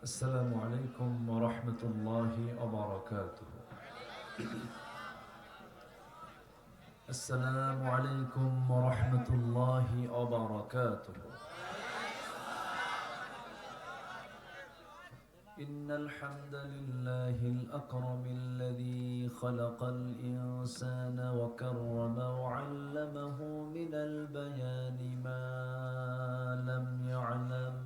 السلام عليكم ورحمة الله وبركاته. السلام عليكم ورحمة الله وبركاته. إن الحمد لله الأكرم الذي خلق الإنسان وكرم وعلمه من البيان ما لم يعلم،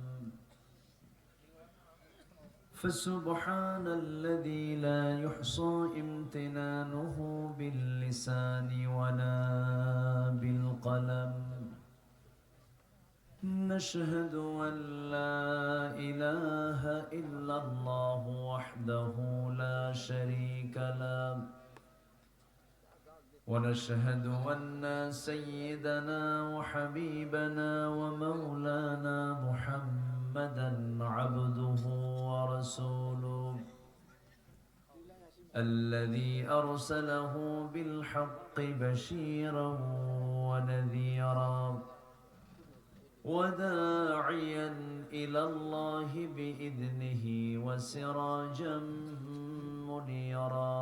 فسبحان الذي لا يحصى امتنانه باللسان ولا بالقلم. نشهد أن لا إله إلا الله وحده لا شريك له، ونشهد أن سيدنا وحبيبنا ومولانا محمدا عبده ورسوله الذي أرسله بالحق بشيرا ونذيرا وداعيا إلى الله بإذنه وسراجا منيرا.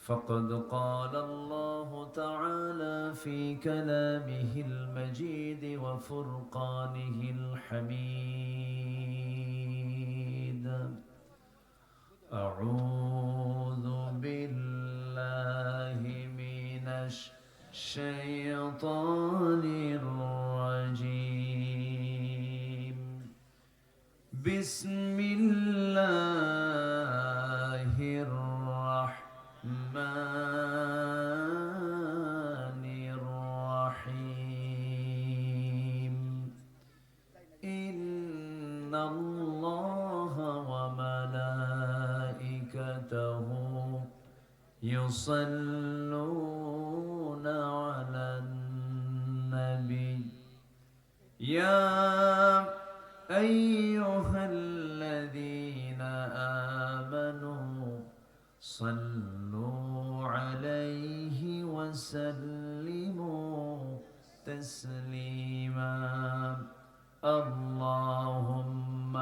فقد قال الله تعالى في كلامه المجيد وفرقانه الحميد: أعوذ بالله من الشيطان الرجيم. بسم الله الرحمن الرحيم. إن الله وملائكته يصلون على النبي يا أيها الذين آمنوا صلوا عليه وسلموا تسليما. اللهم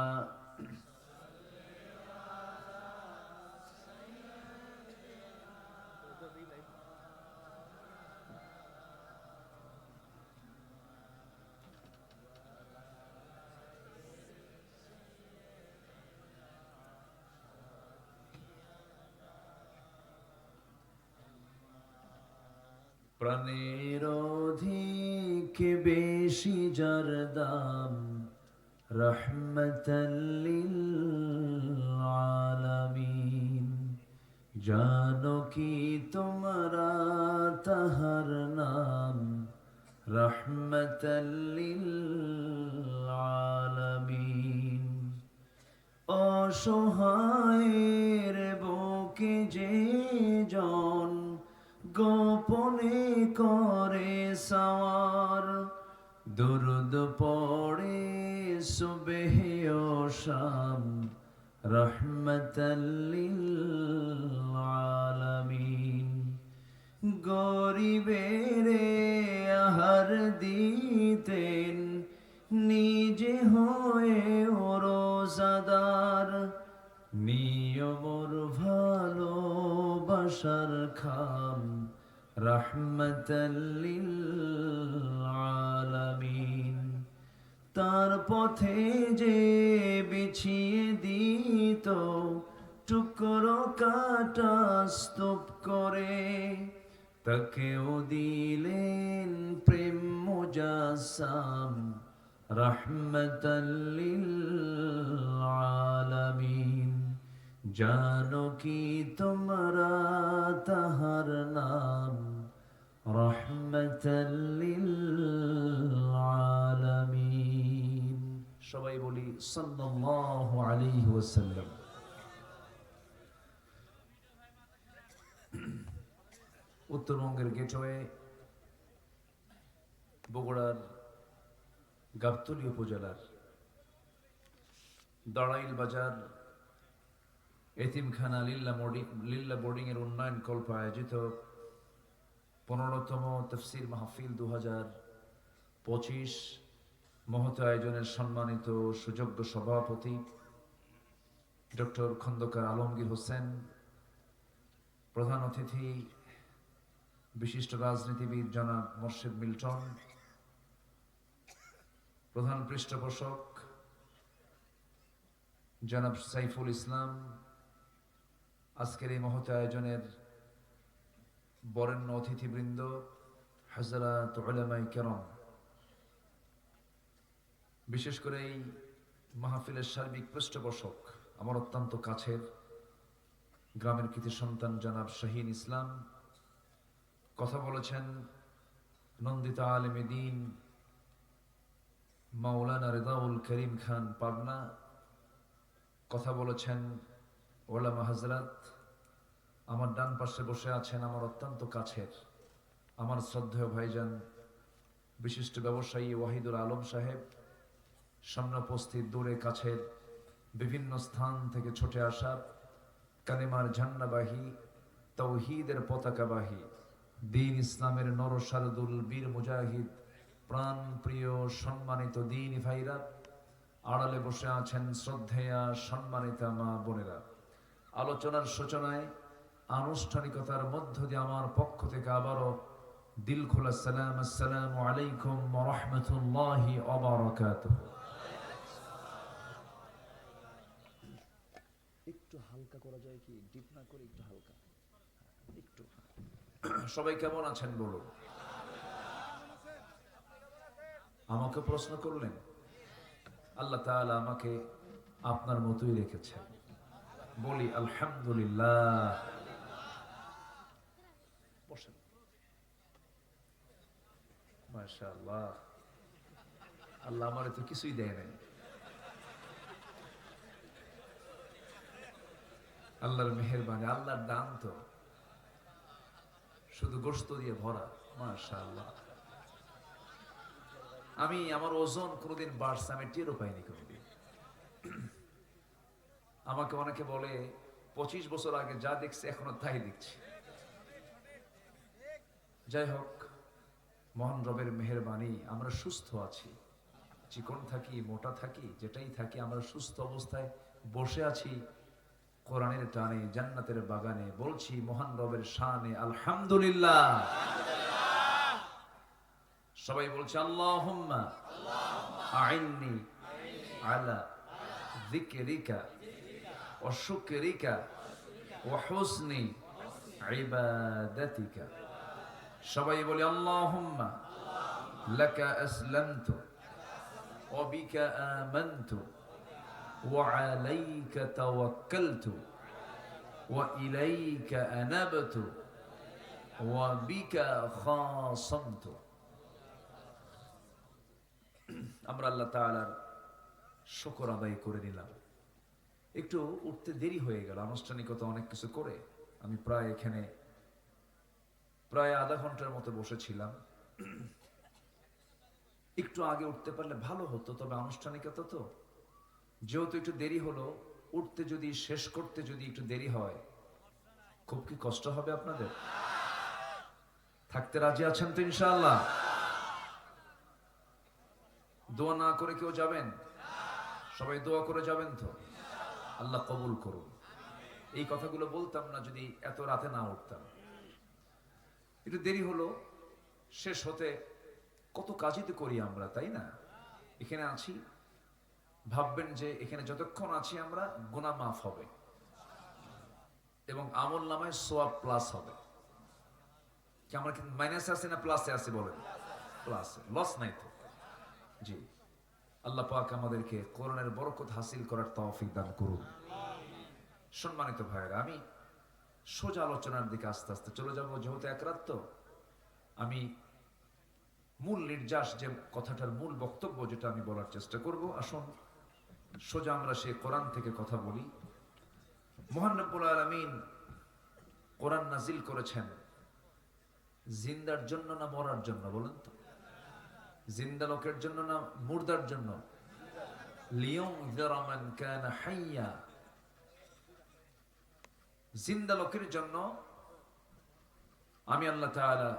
প্রাণের অধিক বেশি যার দাম, রহমতাল লিল আলামিন। জানো কি তোমরা তাহার নাম, রহমতাল লিল আলামিন। অসহায়ের বুকে যে জন গোপনে করে সওয়ার, দুরুদ পড়ে সুবহে ও শাম, রহমতাল লিল আলামিন। গরিবের আহার দিতেন নিজে হয়ে রোজাদার, নিয়মর ভালোবাসার খাম, রহমতাল লিল আলামিন। তার পথে যে বিছিয়ে দিত টুকরো কাটা স্তূপ করে, তাকেও দিলেন প্রেম মুজাসসাম, রহমতাল লিল আলামিন। জানো কি তোমরা তাহার নাম, রহমতাল লিল আলামিন। সবাই বলি সাল্লাল্লাহু আলাইহি ওয়াসাল্লাম। উত্তরবঙ্গের গেটওয়ে বগুড়ার গাবতলী উপজেলার দাঁড়াইল বাজার এতিমখানা লিল্লা বোর্ডিং এর উন্নয়ন কল্প আয়োজিত 15তম তফসির মাহফিল 2025 মহত আয়োজনের সম্মানিত সুযোগ্য সভাপতি ডক্টর খন্দকার আলমগীর হোসেন, প্রধান অতিথি বিশিষ্ট রাজনীতিবিদ জনাব মোর্শেদ মিল্টন, প্রধান পৃষ্ঠপোষক জনাব সাইফুল ইসলাম, আজকের এই মহৎ আয়োজনের বরেণ্য অতিথিবৃন্দ, হযরত উলামায়ে কেরাম, বিশেষ করে এই মাহফিলের সার্বিক পৃষ্ঠপোষক আমার অত্যন্ত কাছের গ্রামের কৃতি সন্তান জনাব শাহীন ইসলাম, কথা বলেছেন নন্দিত আলেমে দ্বীন মাওলানা রেজাউল করিম খান পাবনা, কথা বলেছেন ওলামা হযরত। আমার ডান পাশে বসে আছেন আমার অত্যন্ত কাছের আমার শ্রদ্ধেয় ভাইজান বিশিষ্ট ব্যবসায়ী ওয়াহিদুল আলম সাহেব, সামনে উপস্থিত দূরে কাছের বিভিন্ন স্থান থেকে ছুটে আসা কালেমার ঝান্ডাবাহী, তাওহীদের পতাকাবাহী, দ্বীন ইসলামের নরসারদুল বীর মুজাহিদ, প্রাণ প্রিয় সম্মানিত দ্বীনী ভাইরা, আড়ালে বসে আছেন শ্রদ্ধেয়া সম্মানিতা মা বোনেরা। আলোচনার সূচনায় আনুষ্ঠানিকতার মধ্য দিয়ে আমার পক্ষ থেকে আবারও দিল খোলা সালাম, আসসালামু আলাইকুম ওয়া রাহমাতুল্লাহি ওয়া বারাকাতুহু। একটু হালকা করা যায় কি? ডিপ না করে একটু হালকা, একটু। সবাই কেমন আছেন বলুন? আমাকে প্রশ্ন করলেন, আল্লাহ তাআলা আমাকে আপনার মতোই রেখেছেন, বলি আলহামদুলিল্লাহ। বসেন। মাশাআল্লাহ, আল্লাহ আমারে তো কিছুই দেয় নাই। আল্লাহর মেহেরবানি, আল্লাহর দান তো শুধু গোশত দিয়ে ভরা। মাশাআল্লাহ, আমি আমার ওজন কোনোদিন বাড়ছে আমি টেরও পাইনি কোনোদিন। আমাকে অনেকে বলে 25 বছর আগে যা দেখছে এখনো তাই দেখছি। যাই হোক, মহান রবের মেহেরবানি আমরা সুস্থ আছি, চিকন থাকি মোটা থাকি যেটাই থাকি, আমরা সুস্থ অবস্থায় বসে আছি কোরআনের টানে জান্নাতের বাগানে, বলছি মহান রবের শানে আলহামদুলিল্লাহ। সবাই বলছে আল্লাহুম্মা আইন্নি আলা যিকরিকা ওয়া শুকরিকা ওয়া হুসনি ইবাদাতিকা। সবাই বলি আল্লাহুম্মা লাকা আসলামতু ওয়া বিকা আমানতু ওয়া আলাইকা তাওয়াক্কালতু ওয়া ইলাইকা আনাবতু ওয়া বিকা খাসামতু। আমরা আল্লাহ তাআলার শুকর আদায় করে নিলাম। একটু উঠতে দেরি হয়ে গেল, আনুষ্ঠানিকতা অনেক কিছু করে আমি এখানে প্রায় আধা ঘন্টার মতো বসেছিলাম। একটু আগে উঠতে পারলে ভালো হতো, তবে আনুষ্ঠানিকতা তো যেহেতু একটু দেরি হলো, উঠতে যদি শেষ করতে যদি একটু দেরি হয়, খুব কি কষ্ট হবে আপনাদের? থাকতে রাজি আছেন তো ইনশাআল্লাহ? দোয়া না করে কেউ যাবেন? সবাই দোয়া করে যাবেন তো? আল্লাহ কবুল করুন। এই কথাগুলো বলতাম না যদি এত রাতে না উঠতাম। একটু দেরি হলো, শেষ হতে কত কাজই তো করি আমরা, তাই না? এখানে আছি, ভাববেন যে এখানে যতক্ষণ আছি আমরা গুনাহ মাফ হবে এবং আমল নামায় সওয়াব প্লাস হবে। কি আমরা কি মাইনাসে আছি না প্লাসে আছি বলেন? প্লাসে, লস নাই তো। জি, আল্লাহ পাক আমাদেরকে কোরআনের বরকত হাসিল করার তৌফিক দান করুন। সম্মানিত ভাইয়েরা, আমি সোজা আলোচনার দিকে আস্তে আস্তে চলে যাব, যেহেতু এক রাত তো আমি মূল নির্যাস যে কথাটার মূল বক্তব্য যেটা আমি বলার চেষ্টা করব, আসুন সোজা আমরা সেই কোরআন থেকে কথা বলি। মহান রব্বুল আলামিন কোরআন নাজিল করেছেন জিন্দার জন্য না মরার জন্য বলেন তো? জিন্দা লোকের জন্য না মুর্দার জন্য? লিয়ুনযিরা মান কানা হাইয়া, জিন্দা লোকের জন্য আমি আল্লাহ তাআলা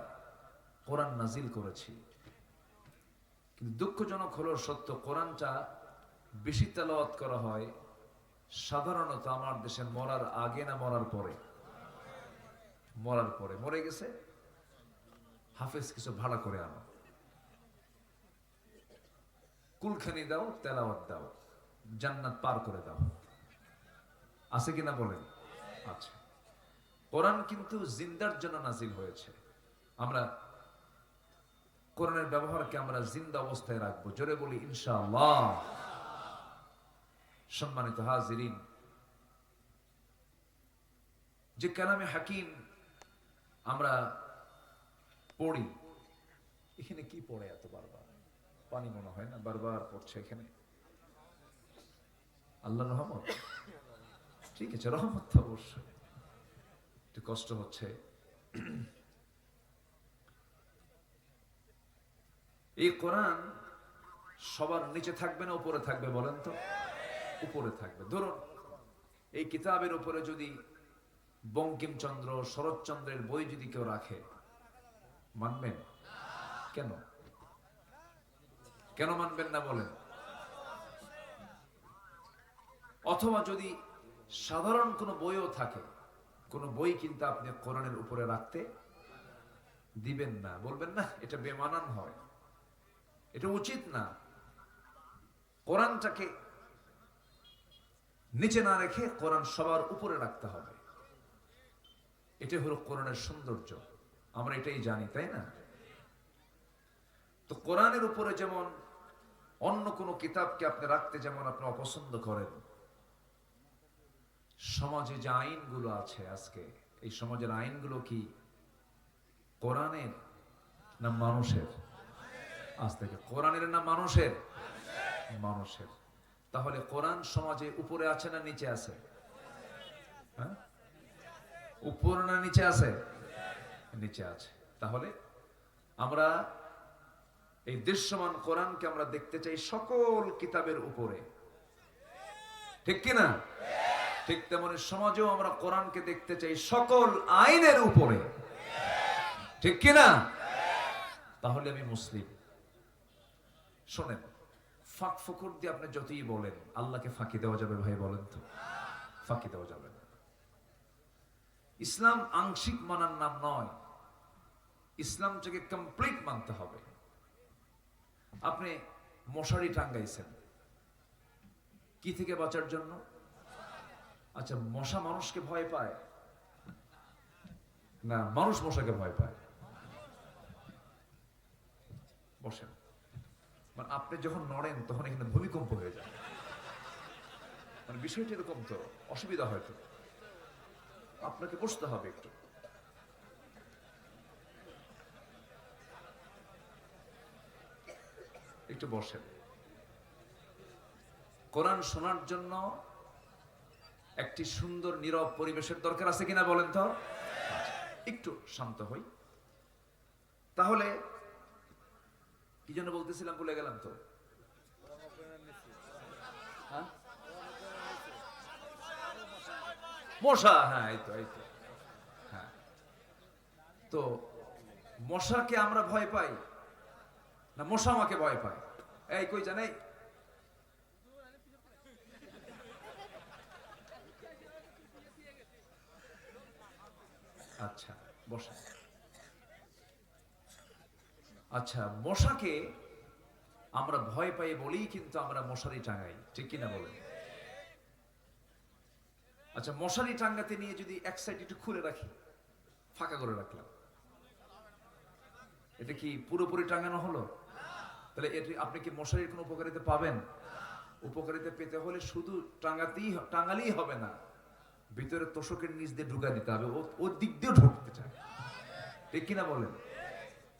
কোরআন নাজিল করেছি। কিন্তু দুঃখজনক হলো সত্য, কোরআনটা বেশি তেলাওয়াত করা হয় সাধারণত আমার দেশে মরার আগে না মরার পরে? মরার পরে। মরে গেছে, হাফেজ কিছু ভাড়া করে আনো, কুলখানি দাও, তেলাওয়াত দাও, জান্নাত পার করে দাও। আছে কিনা বলেন? আচ্ছা, কোরআন কিন্তু জিন্দার জন্য নাজিল হয়েছে। আমরা কোরআনের ব্যবহারকে আমরা জিন্দা অবস্থায় রাখবো। জোরে বলি ইনশাআল্লাহ। সম্মানিত হাজিরিন, যে কালামে হাকিম আমরা পড়ি, এখানে কি পড়ে এত বারবার? পানি মনে হয় না বারবার পড়ছে এখানে? আল্লাহর রহমত। ঠিক আছে, রহমত তো অবশ্যই। একটু কষ্ট হচ্ছে। এই কোরআন সবার নিচে থাকবে না উপরে থাকবে বলেন তো? উপরে থাকবে। ধরুন এই কিতাবের উপরে যদি বঙ্কিমচন্দ্র, শরৎচন্দ্রের বই যদি কেউ রাখে, মানবেন? কেন কেন মানবেন না বলেন? অথবা যদি সাধারণ কোনো বইও থাকে, কোন বই কিন্তু আপনি কোরআনের উপরে রাখতে দিবেন না, বলবেন না এটা বেমানান হয়, এটা উচিত না। কোরআনটাকে নিচে না রেখে কোরআন সবার উপরে রাখতে হবে। এটা হলো কোরআনের সৌন্দর্য। আমরা এটাই জানি, তাই না? তো কোরআনের উপরে যেমন অন্য কোনো কিতাবকে আপনি রাখতে যেমন আপনি অপছন্দ করেন, সমাজে যে আইনগুলো আছে আজকে, এই সমাজের আইনগুলো কি কোরআনের না মানুষের? আজ থেকে কোরআনের না মানুষের? মানুষের। তাহলে কোরআন সমাজে উপরে আছে না নিচে আছে? হ্যাঁ, উপরে না নিচে আছে? নিচে আছে। তাহলে আমরা এই দৃশ্যমান কোরআনকে আমরা দেখতে চাই সকল কিতাবের উপরে, ঠিক কিনা? ঠিক তেমনি সমাজেও আমরা কোরআনকে দেখতে চাই সকল আইনের উপরে, ঠিক কিনা? তাহলে আমি মুসলিম। শোনেন, ফাঁক ফকর দিয়ে আপনি যতই বলেন, আল্লাহকে ফাঁকি দেওয়া যাবে ভাই? বলেন তো, ফাঁকি দেওয়া যাবে না। ইসলাম আংশিক মানার নাম নয়, ইসলামটাকে কমপ্লিট মানতে হবে। আপনি মশারি টাঙ্গাইছেন কি থেকে বাঁচার জন্য? আচ্ছা, মশা মানুষকে ভয় পায় না মানুষ মশাকে ভয় পায়? বসেন, মানে আপনি যখন নড়েন তখন এখানে ভূমিকম্প হয়ে যায়, মানে বিষয়টা এরকম। তো অসুবিধা হয়তো, আপনাকে বসতে হবে একটু। একটু বসেন। কোরআন শোনার জন্য একটি সুন্দর নীরব পরিবেশের দরকার আছে কিনা বলেন তো? একটু শান্ত হই। তাহলে কি জন্য বলতেছিলাম ভুলে গেলাম তো। হ্যাঁ, মশা, হ্যাঁ এই তো হ্যাঁ। তো মশাকে আমরা ভয় পাই না মশা আমাকে ভয় পায়? এই কই জানে? আচ্ছা বসে। আচ্ছা, মশাকে আমরা ভয় পাই বলেই কিন্তু আমরা মশারি টাঙাই, ঠিক কিনা বলেন? আচ্ছা, মশারি টাঙ্গাতে নিয়ে যদি এক সাইড একটু খুলে রাখি, ফাঁকা করে রাখলাম, এটা কি পুরোপুরি টাঙানো হলো? তাহলে আপনি কি মশারির কোনো উপকারিতা পাবেন? উপকারিতা পেতে হলে শুধু টাঙালেই হবে না, ভিতরে তোষকের নিচ দিয়ে ঢুকা দিতে হবে, ও দিক দিয়ে ঢুকতে চায়, ঠিক কিনা বলেন?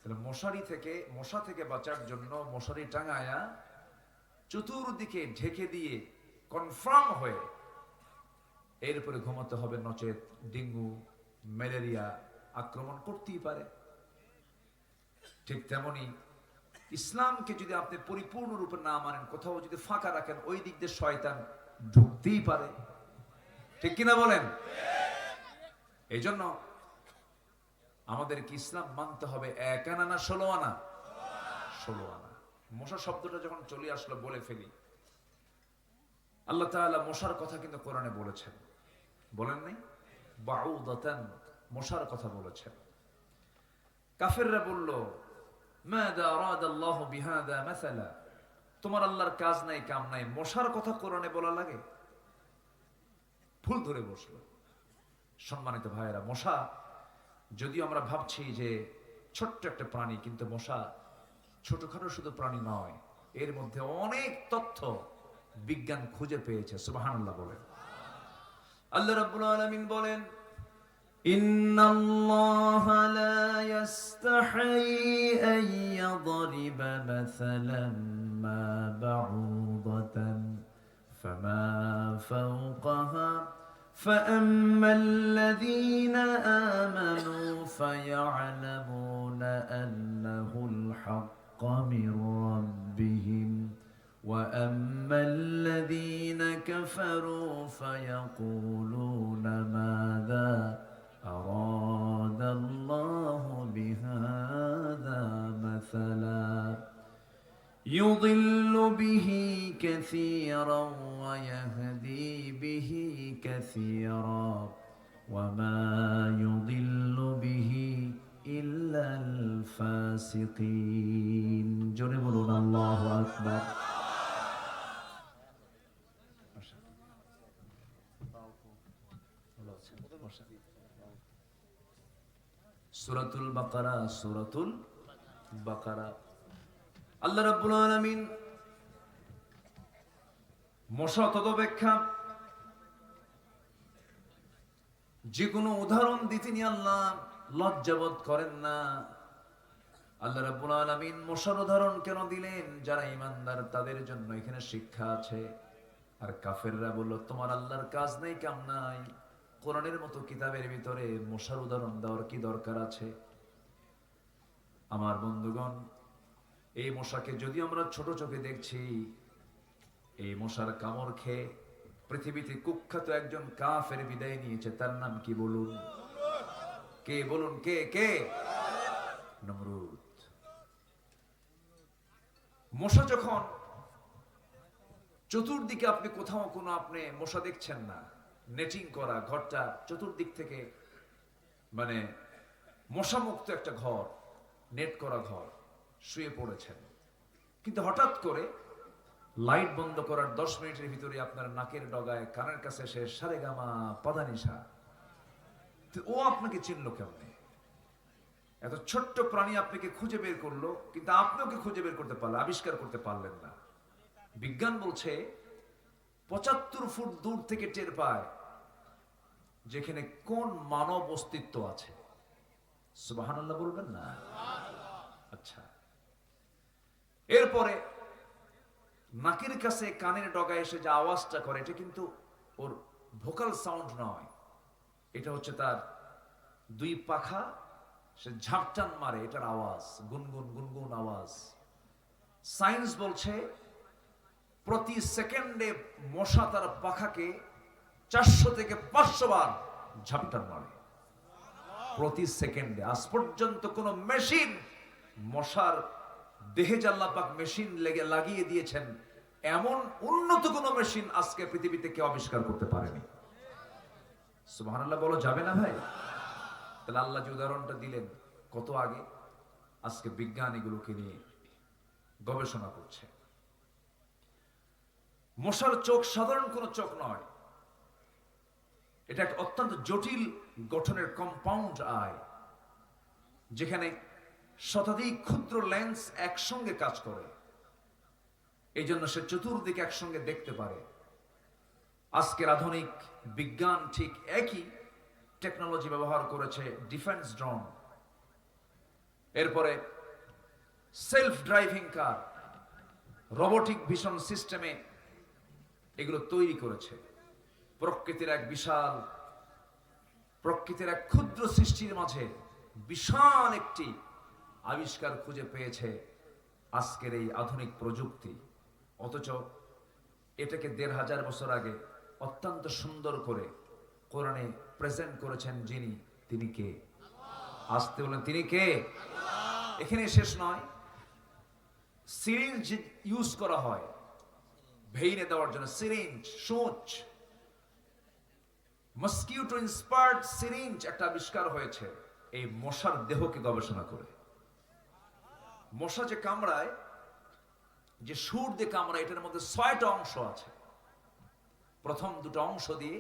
তাহলে মশা থেকে বাঁচার জন্য মশারি টাঙায়া চতুর্দিকে ঢেকে দিয়ে কনফার্ম হয়ে এরপরে ঘুমাতে হবে, নচেত ডেঙ্গু ম্যালেরিয়া আক্রমণ করতেই পারে। ঠিক তেমনি ইসলামকে যদি আপনি পরিপূর্ণরূপে না মানেন, কোথাও যদি ফাঁকা রাখেন, ওই দিক দিয়ে শয়তান ঢুকতেই পারে, ঠিক কিনা বলেন? এই জন্য আমাদেরকে ইসলাম মানতে হবে এক আনা না 16 আনা? 16 আনা। মশা শব্দটা যখন চলে আসলো বলে ফেলি। আল্লাহ তাআলা মশার কথা কিন্তু কোরআনে বলেছেন, বলেন নাই? বাউদাতান, মশার কথা বলেছেন। কাফেররা বলল, মাযা আরাদাল্লাহু বিহাযা মাসালা, তোমার আল্লাহর কাজ নাই কাম নাই, মশার কথা কোরআনে বলা লাগে? ফুল ধরে বসলো। সম্মানিত ভাইয়েরা, মশা যদিও আমরা ভাবছি যে ছোট্ট একটা প্রাণী, কিন্তু মশা ছোটখাটো শুধু প্রাণী নয়, এর মধ্যে অনেক তথ্য বিজ্ঞান খুঁজে পেয়েছে। সুবহানাল্লাহ বলেন। আল্লাহ রাব্বুল আলামিন বলেন, ইন্নাল্লাহা লা ইস্তাহি আন ইয়াদরিবা মাসালান মা বাউদাতান ফামা ফাওকাহা فأما الذين آمنوا فيعلمون أنه الحق من ربهم وأما الذين كفروا فيقولون ماذا أراد الله بهذا مثلا يضل به كثيرا ويهدي به كثيرا وما يضل به إلا الفاسقين جربنا الله أكبر সূরাতুল বাকারা, সূরাতুল বাকারা। আল্লাহ রাব্বুল আলামিন মশা তদপেক্ষা যে কোনো উদাহরণ দিতে নিয়ে আল্লাহ লজ্জাবোধ করেন না। আল্লাহ রাব্বুল আলামিন মশার উদাহরণ কেন দিলেন? যারা ঈমানদার তাদের জন্য এখানে শিক্ষা আছে। আর কাফেররা বলল, তোমার আল্লাহর কাজ নাই কাম নাই, কোরআনের মতো কিতাবের ভিতরে মশার উদাহরণ দেওয়ার কি দরকার আছে? আমার বন্ধুগণ, এই মশাকে যদি আমরা ছোট চোখে দেখছি, এই মশার কামড় খেয়ে পৃথিবীতে কুখ্যাত একজন কাফের বিদায় নিয়েছে। তার নাম কি বলুন? কে বলুন? কে কে? নমরুদ। মশা যখন চতুর্দিকে, আপনি কোথাও কোনো আপনি মশা দেখছেন না, নেটিং করা ঘরটা চতুর্দিক থেকে মানে মশা মুক্ত একটা ঘর, নেট করা ঘর, শুয়ে পড়েছেন, কিন্তু হঠাৎ করে লাইট বন্ধ করার 10 মিনিটের ভিতরে আপনার নাকের ডগায় কানের কাছে এসে সারেগামা পাদানিসা, ও আপনাকে চিনলো কেমনে? এত ছোট্ট প্রাণী আপনাকে খুঁজে বের করলো, কিন্তু আপনি ওকে খুঁজে বের করতে পারলেন, আবিষ্কার করতে পারলেন না। বিজ্ঞান বলছে 75 ফুট দূর থেকে টের পায় যেখানে কোন মানব অস্তিত্ব আছে। সুবহানাল্লাহ বলবেন না? আচ্ছা, এরপরে নাকের কাছে কানের ডগায় এসে যে আওয়াজটা করে, এটা কিন্তু ওর ভোকাল সাউন্ড নয়, এটা হচ্ছে তার দুই পাখা, সে ঝাপটান মারে, এটার আওয়াজ, গুনগুন গুনগুন আওয়াজ। সায়েন্স বলছে প্রতি সেকেন্ডে মশা তার পাখাকে 400 থেকে 500 বার ঝাপটান মারে প্রতি সেকেন্ডে। আজ পর্যন্ত কোন মেশিন মশার দেহে আল্লাহ পাক মেশিন লাগিয়ে দিয়েছেন, এমন উন্নত কোন মেশিন আজকে পৃথিবীতে কেউ আবিষ্কার করতে পারেনি। সুবহানাল্লাহ বলা যাবে না ভাই? তাহলে আল্লাহ যে উদাহরণটা দিলেন কত আগে, আজকে বিজ্ঞান এগুলোকে নিয়ে গবেষণা করছে। মশার চোখ সাধারণ কোন চোখ নয়, এটা একটা অত্যন্ত জটিল গঠনের কম্পাউন্ড আই, যেখানে শতাধিক ক্ষুদ্র লেন্স একসঙ্গে কাজ করে, এই জন্য সে চতুর্দিকে একসঙ্গে দেখতে পারে। আজকের আধুনিক বিজ্ঞান ঠিক একই টেকনোলজি ব্যবহার করেছে, ডিফেন্স ড্রোন, এরপরে সেলফ ড্রাইভিং কার, রোবোটিক ভিশন সিস্টেমে এগুলো তৈরি করেছে। প্রকৃতির এক বিশাল, প্রকৃতির এক ক্ষুদ্র সৃষ্টির মাঝে বিশাল একটি আবিষ্কার খুঁজে পেয়েছে আজকের এই আধুনিক প্রযুক্তি। অথচ এটাকে 1500 বছর আগে অত্যন্ত সুন্দর করে কোরআনে প্রেজেন্ট করেছেন যিনি, তিনি কে? আসতে বলেন, তিনি কে? এখানে শেষ নয়, সিরিঞ্জ ইউজ করা হয় ভেইনে দেওয়ার জন্য সিরিঞ্জ, সূচ, মসকিউটো ইন্সপায়ার্ড সিরিঞ্জ একটা আবিষ্কার হয়েছে এই মশার দেহকে গবেষণা করে। মশা যে কামড়ায়, যে সুর দিয়ে কামড়ায়, এটার মধ্যে 6টা অংশ আছে। প্রথম 2টা অংশ দিয়ে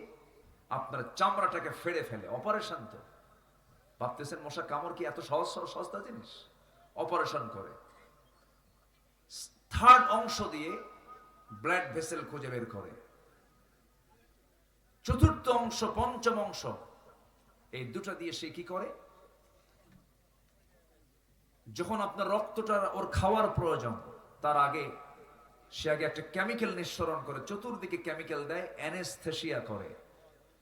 আপনার চামড়াটাকে ফেড়ে ফেলে, অপারেশন। তো ভাবতেছেন মশা কামড় কি এত সহজ সস্তা জিনিস? অপারেশন করে। 3rd অংশ দিয়ে ব্লাড ভেসেল খুঁজে বের করে। 4র্থ অংশ, 5ম অংশ, এই 2টা দিয়ে সে কি করে, যখন আপনার রক্তটা ওর খাওয়ার প্রয়োজন তার আগে সে আগে একটা কেমিক্যাল নিঃসরণ করে, চতুর্দিকে কেমিক্যাল দেয়, অ্যানেস্থেসিয়া করে,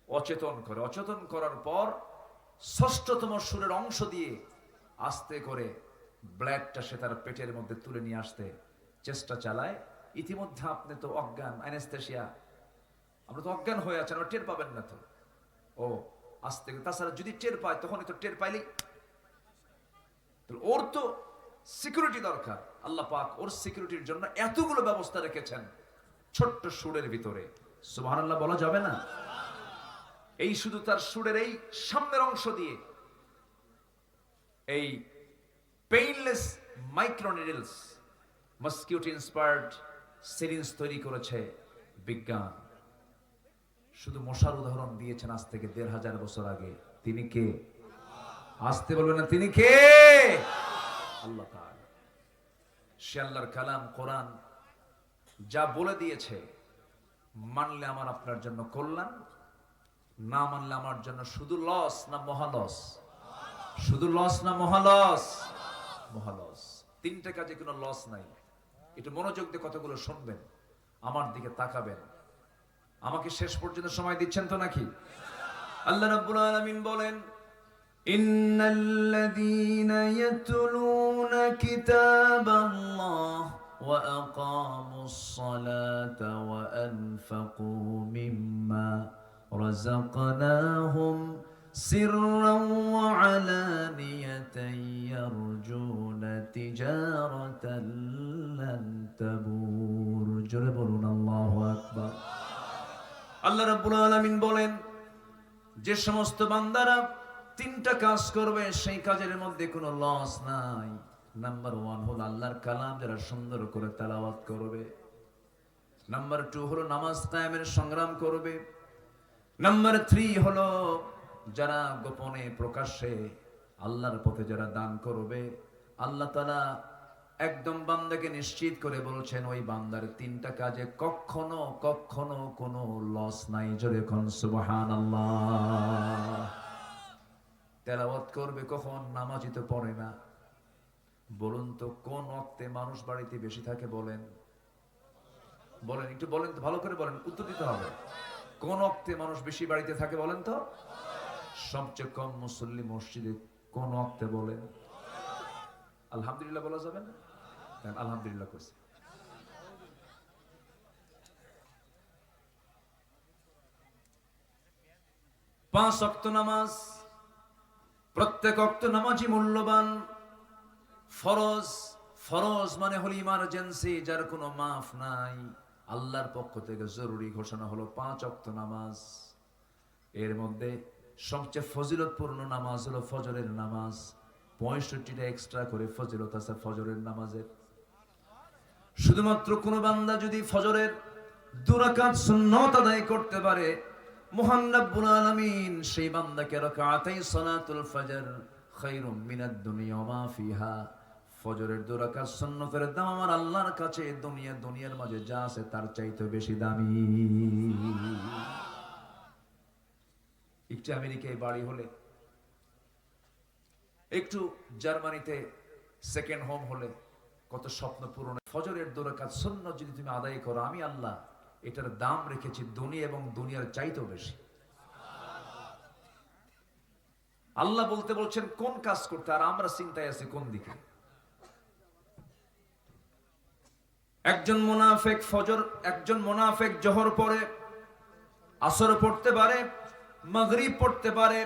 অচেতন করে। অচেতন করার পর 6ষ্ঠতম সুরের অংশ দিয়ে আস্তে করে ব্লাডটা সে তার পেটের মধ্যে তুলে নিয়ে আসতে চেষ্টা চালায়। ইতিমধ্যে আপনি তো অজ্ঞান, অ্যানেস্থেসিয়া, আমরা তো অজ্ঞান হয়ে আছেন, আমরা টের পাবেন না তো। ও আস্তে, তাছাড়া যদি টের পায় তখনই তো, টের পাইলেই ওর তো সিকিউরিটি দরকার। আল্লাহ পাক ওর সিকিউরিটির জন্য এতগুলো ব্যবস্থা রেখেছেন ছোট্ট সুরের ভিতরে। সুবহানাল্লাহ বলা যাবে না? এই শুধু তার সুরের এই সামনের অংশ দিয়ে এই পেইনলেস মাইক্রোনিডলস, মসকিউটো ইন্সপায়ার্ড সিরিঞ্জ তৈরি করেছে বিজ্ঞান। শুধু মশার উদাহরণ দিয়েছেন আজ থেকে 1500 বছর আগে। তিনি কে? আসতে বলবেন না, তিনি কে? আল্লাহ তাআলা। সে আল্লাহর কালাম কোরআন যা বলে দিয়েছে, মানলে আমার আপনার জন্য কল্যাণ, না মানলে আমার জন্য শুধু লস না মহালস? শুধু লস না মহালস? মহালস। 3টে কাজে কোনো লস নাই। একটু মনোযোগ দিয়ে কথাগুলো শুনবেন, আমার দিকে তাকাবেন। আমাকে শেষ পর্যন্ত সময় দিচ্ছেন তো নাকি? আল্লাহ রাব্বুল আলামিন বলেন, ইন্নাল্লাযীনা ইয়াতলুনা কিতাবাল্লাহ ওয়া আকামুস সালাতা ওয়া আনফাকু মিম্মা রাযাকনাহুম সিররান ওয়া আলানিয়াতান ইয়ারজুনা তিজারাতান লান তাবুর। জোরে বলুন আল্লাহু আকবার। আল্লাহ রাব্বুল আলামিন বলেন, যে সমস্ত বান্দারা 3টা কাজ করবে সেই কাজের মধ্যে কোনো লস নাই। নাম্বার 1 হলো আল্লাহর কালাম যারা সুন্দর করে তেলাওয়াত করবে। নাম্বার 2 হলো নামাজ কায়েমের সংগ্রাম করবে। নাম্বার 3 হলো যারা গোপনে প্রকাশ্যে আল্লাহর পথে যারা দান করবে। আল্লাহ তাআলা একদম বান্দাকে নিশ্চিত করে বলছেন, ওই বান্দার 3টা কাজে কখনো কখনো কোনো লস নাই। জোরে কোন সুবহানাল্লাহ। তেলাওয়াত করবে কখন? নামাজই তো পড়ে না। বলুন তো কোন ওয়াক্তে মানুষ বাড়িতে বেশি থাকে? বলেন বলেন, একটু বলেন তো, ভালো করে বলেন, উত্তর দিতে হবে। কোন ওয়াক্তে মানুষ বেশি বাড়িতে থাকে বলেন তো? সবচেয়ে কম মুসল্লি মসজিদে কোন ওয়াক্তে? বলেন। আলহামদুলিল্লাহ বলা যাবে না? আলহামদুলিল্লাহ কইছে। পাঁচ ওয়াক্ত নামাজ, প্রত্যেক ওয়াক্ত নামাজই মূল্যবান। ফরজ, ফরজ মানে হলো ইমার্জেন্সি, যার কোনো মাফ নাই। আল্লাহর পক্ষ থেকে জরুরি ঘোষণা হলো 5 ওয়াক্ত নামাজ। এর মধ্যে সবচেয়ে ফজিলতপূর্ণ নামাজ হলো ফজরের নামাজ। 65টা এক্সট্রা করে ফজিলত আছে ফজরের নামাজের। শুধুমাত্র কোন বান্দা যদি ফজরের 2 রাকাত সুন্নাত আদায় করতে পারে, মহান রব্বুল আলামিন সেই বান্দাকে রাকাতাই সালাতুল ফজর খায়রুম মিনাদ দুনিয়া ওয়া মা ফিহা, ফজরের 2 রাকাত সুন্নতের দাম আমার আল্লাহর কাছে দুনিয়ার মাঝে যা আছে তার চাইতে বেশি দামি। একটু আমেরিকায় বাড়ি হলে, একটু জার্মানিতে সেকেন্ড হোম হলে কত স্বপ্ন পূরণ। ফজরের 2 রাকাত সুন্নাত যদি তুমি আদায় করো, আমি আল্লাহ এটার দাম রেখেছি দুনিয়া এবং দুনিয়ার চাইতেও বেশি। আল্লাহ বলতে বলছেন কোন কাজ করতে, আর আমরা চিন্তায় আছি কোন দিকে। একজন মুনাফিক জোহর পড়ে, আসর পড়তে পারে, মাগরিব পড়তে পারে,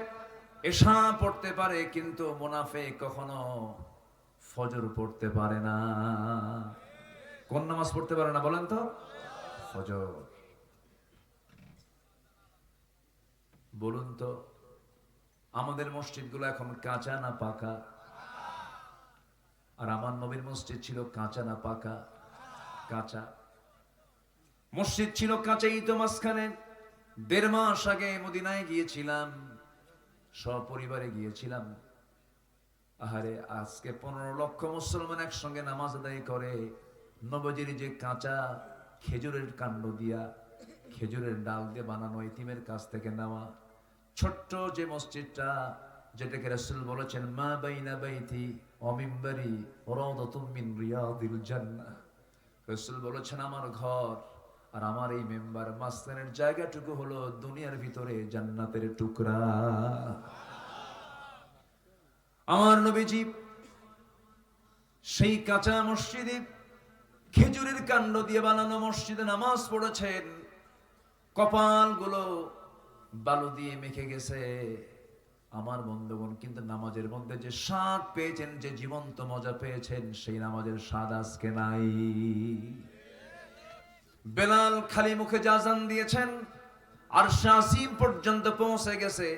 এশা পড়তে পারে, কিন্তু মুনাফিক কখনো ফজর পড়তে পারে না। কোন নামাজ পড়তে পারে না বলেন তো? ফজর। বলুন তো আমাদের মসজিদগুলো এখন কাঁচা না পাকা? আর আমার নবীর মসজিদ ছিল কাঁচা না পাকা? কাঁচা। মসজিদ ছিল কাঁচাই তো। মাঝখানে 1.5 মাস আগে মদিনায় গিয়েছিলাম, সপরিবারে গিয়েছিলাম। আহারে, আজকে 15 লক্ষ মুসলমান একসঙ্গে নামাজ আদায় করে। নবজির যে কাঁচা খেজুরের কাণ্ড দিয়া, খেজুরের ডাল দিয়ে বানানো, ইতিমের কাছ থেকে নেওয়া ছোট্ট যে মসজিদটা, যেটাকে রাসূল বলেছেন মা বাইনা বাইতি ওয়া মিম্বারি রাওদাতুম মিন রিয়াদিল জান্নাহ। রাসূল বলেছেন আমার ঘর আর আমার এই মেম্বার মাঝখানের জায়গাটুকু হলো দুনিয়ার ভিতরে জান্নাতের টুকরা। আমার নবীজি সেই কাঁচা মসজিদে খেজুরের কাণ্ড দিয়ে বানানো মসজিদে নামাজ পড়েছেন। কপালগুলো বালু দিয়ে মেখে গেছে আমার বন্ধুগণ, কিন্তু নামাজের মধ্যে যে স্বাদ পেয়েছেন, যে জীবন্ত মজা পেয়েছেন, সেই নামাজের স্বাদ আজকে নাই। বেলাল খালি মুখে আযান দিয়েছেন, আরশ আসীম পর্যন্ত পৌঁছে গেছে,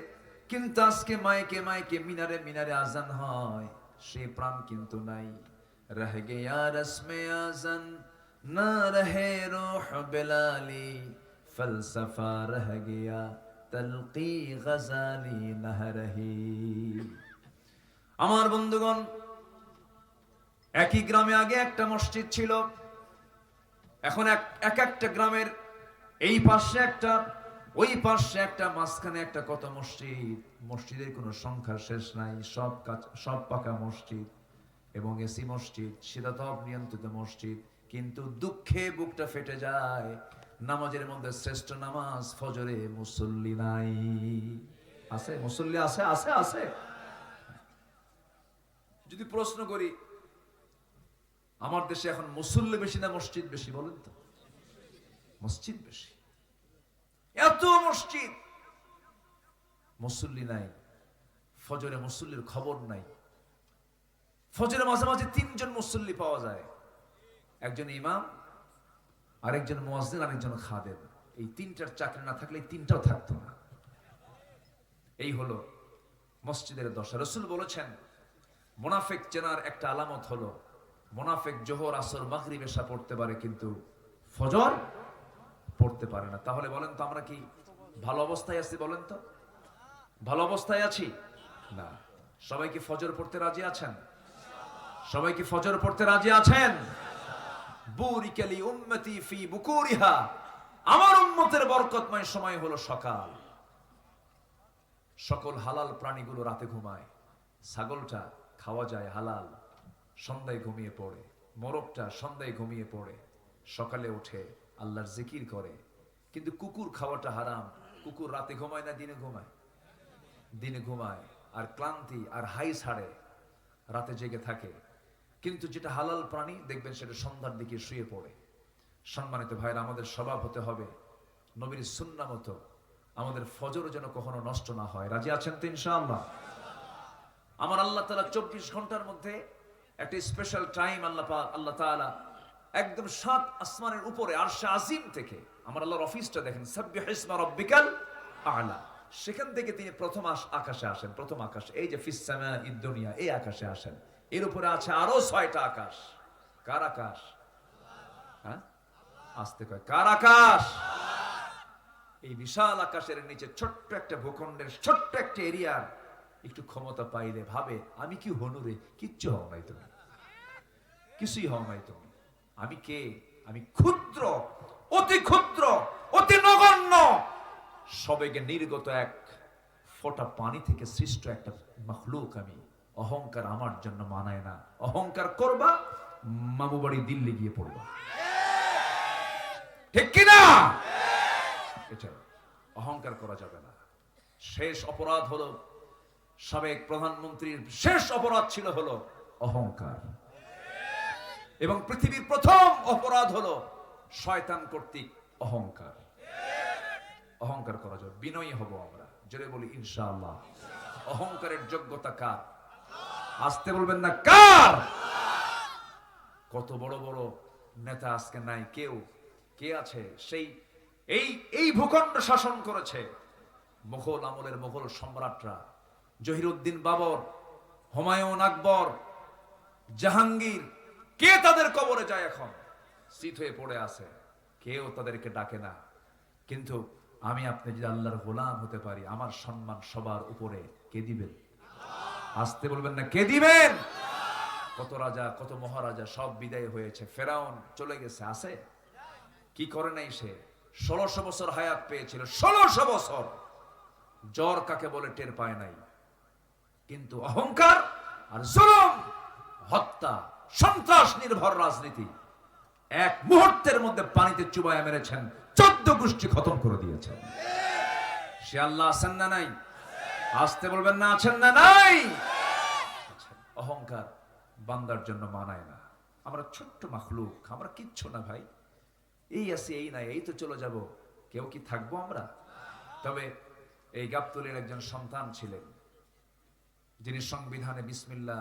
কিন্তু আজকে মাইকে মাইকে মিনারে মিনারে আযান হয়, সেই প্রাণ কিন্তু নাই। রহ গয়া রসমে আযান না রহে রূহ বেলালি, ফলসফা রহ গয়া তলকি গজালি না রহি। আমার বন্ধুগণ, একই গ্রামে আগে একটা মসজিদ ছিল, এখন এক একটা গ্রামের এই পাশে একটা, ওই পাশে একটা, মাঝখানে একটা, কত মসজিদ। মসজিদের কোনো সংখ্যা শেষ নাই। সব পাকা মসজিদ এবং এসি মসজিদ, শীতাতপ নিয়ন্ত্রিত মসজিদ। কিন্তু দুঃখে বুকটা ফেটে যায়, নামাজের মধ্যে শ্রেষ্ঠ নামাজ ফজরে মুসল্লি নাই। আছে মুসল্লি? আছে আছে আছে। যদি প্রশ্ন করি আমার দেশে এখন মুসল্লি বেশি না মসজিদ বেশি, বলেন তো? মসজিদ বেশি। এত মসজিদ, মুসল্লি নাই। ফজরে মুসল্লির খবর নাই। ফজরে মাঝে মাঝে 3 জন মুসল্লি পাওয়া যায়, একজন ইমাম, আরেকজন মুয়াজ্জিন, আরেকজন খাদেম। এই 3টার চাকরি না থাকলে এই 3টাও থাকতো না। এই হলো মসজিদের দশা। রাসূল বলেছেন মুনাফিক চেনার একটা আলামত হলো মুনাফিক জোহর আসর মাগরিব এশা পড়তে পারে কিন্তু ফজর পড়তে পারে না। তাহলে বলেন তো আমরা কি ভালো অবস্থায় আছি? বলেন তো ভালো অবস্থায় আছি না? সবাই কি ফজর পড়তে রাজি আছেন? সবাই কি ফজর পড়তে রাজি আছেন? বুরিকালি উম্মতি ফি বুকুরিহা, আমার উম্মতের বরকতময় সময় হলো সকাল। সকল হালাল প্রাণীগুলো রাতে ঘুমায়। ছাগলটা খাওয়া যায় হালাল, সন্ধ্যায় ঘুমিয়ে পড়ে। মোরগটা সন্ধ্যায় ঘুমিয়ে পড়ে, সকালে উঠে আল্লাহর জিকির করে। কিন্তু কুকুর খাওয়াটা হারাম। কুকুর রাতে ঘুমায় না দিনে ঘুমায়? দিনে ঘুমায়, আর ক্লান্তি আর হাই ছাড়ে, রাতে জেগে থাকে। কিন্তু যেটা হালাল প্রাণী দেখবেন সেটা সন্ধ্যার দিকে শুয়ে পড়ে। সম্মানিত ভাইরা, আমাদের স্বভাব হতে হবে নবীর সুন্নাহ মতো, আমাদের ফজর যেন কখনো নষ্ট না হয়। রাজি আছেন তো ইনশাআল্লাহ? আমার আল্লাহ তাআলা 24 ঘন্টার মধ্যে একটা স্পেশাল টাইম আল্লাহ তাআলা একদম 7 আসমানের উপরে আরশে আজিম থেকে, আমার আল্লাহর অফিসটা দেখেন, সাব্বিহ ইসমা রাব্বিকাল আ'লা, সেখান থেকে তিনি প্রথম আকাশে আসেন। প্রথম আকাশ, এই যে ফিস সামাঈদ দুনিয়া, এই আকাশে আসেন। এর উপরে আছে আরো 6টা আকাশ। কার আকাশ? হ্যাঁ, আসতে কয়, কার আকাশ? এই বিশাল আকাশের নিচে ছোট্ট একটা ভূখণ্ডের ছোট্ট একটা এরিয়ার একটু ক্ষমতা পাইলে ভাবে আমি কি হনুরে? কিচ্ছু হও নাই তুমি, কিছুই হও নাই তুমি। আমি কে? আমি ক্ষুদ্র, অতি ক্ষুদ্র, অতি নগণ্য, সবেগে নির্গত এক ফোঁটা পানি থেকে সৃষ্ট একটা মাখলুক আমি। অহংকার আমার জন্য মানায় না। অহংকার করবা, মামু বাড়ি দিল্লি গিয়ে পড়বা। ঠিক কিনা? এটা অহংকার করা যাবে না। শেষ অপরাধ হলো, সাবেক প্রধানমন্ত্রীর শেষ অপরাধ ছিল হলো অহংকার। এবং পৃথিবীর প্রথম অপরাধ হলো শয়তান কর্তৃক অহংকার। অহংকার করা যাবে, বিনয়ী হব আমরা। জোরে বলি ইনশাআল্লাহ। অহংকারের যোগ্যতা কার? আসতে বলবেন না, কার? কত বড় বড় নেতা আজকে নাই, কেউ কে আছে? সেই এই এই ভূখণ্ড শাসন করেছে মুঘল আমলের মুঘল সম্রাটরা, জহিরুদ্দিন বাবর, হুমায়ুন আকবর, জাহাঙ্গীর। কে তাদের কবরে যায় এখন? শীত হয়ে পড়ে আছে, কেউ তাদেরকে ডাকে না। কিন্তু আমি আপনি যদি আল্লাহর গোলাম হতে পারি, আমার সম্মান সবার উপরে কে দিবেন? আসতে বলবেন না, কে দিবেন? কত রাজা, কত মহারাজা সব বিদায় হয়েছে, ফেরাউন চলে গেছে, আছে? কি করে নাই সে? 1600 বছর হায়াত পেয়েছিল, 1600 বছর। জ্বর কাকে বলে টের পায় নাই। কিন্তু অহংকার আর জুলুম, হত্যা, সন্ত্রাস নির্ভর রাজনীতি এক মুহূর্তের মধ্যে পানিতে চুবাইয়া মেরেছেন, 14 গোষ্ঠী খতম করে দিয়েছেন। সে আল্লাহ আছেন না নাই? আসতে বলবেন না, আছেন না নাই? অহংকার বান্দার জন্য মানায় না। আমরা ছোট্ট মাখলুক, আমরা কিচ্ছু না ভাই, এই আছি এই নাই, এই তো চলে যাব, কেউ কি থাকবো আমরা? তবে এই গাবতলীর একজন সন্তান ছিলেন যিনি সংবিধানে বিসমিল্লাহ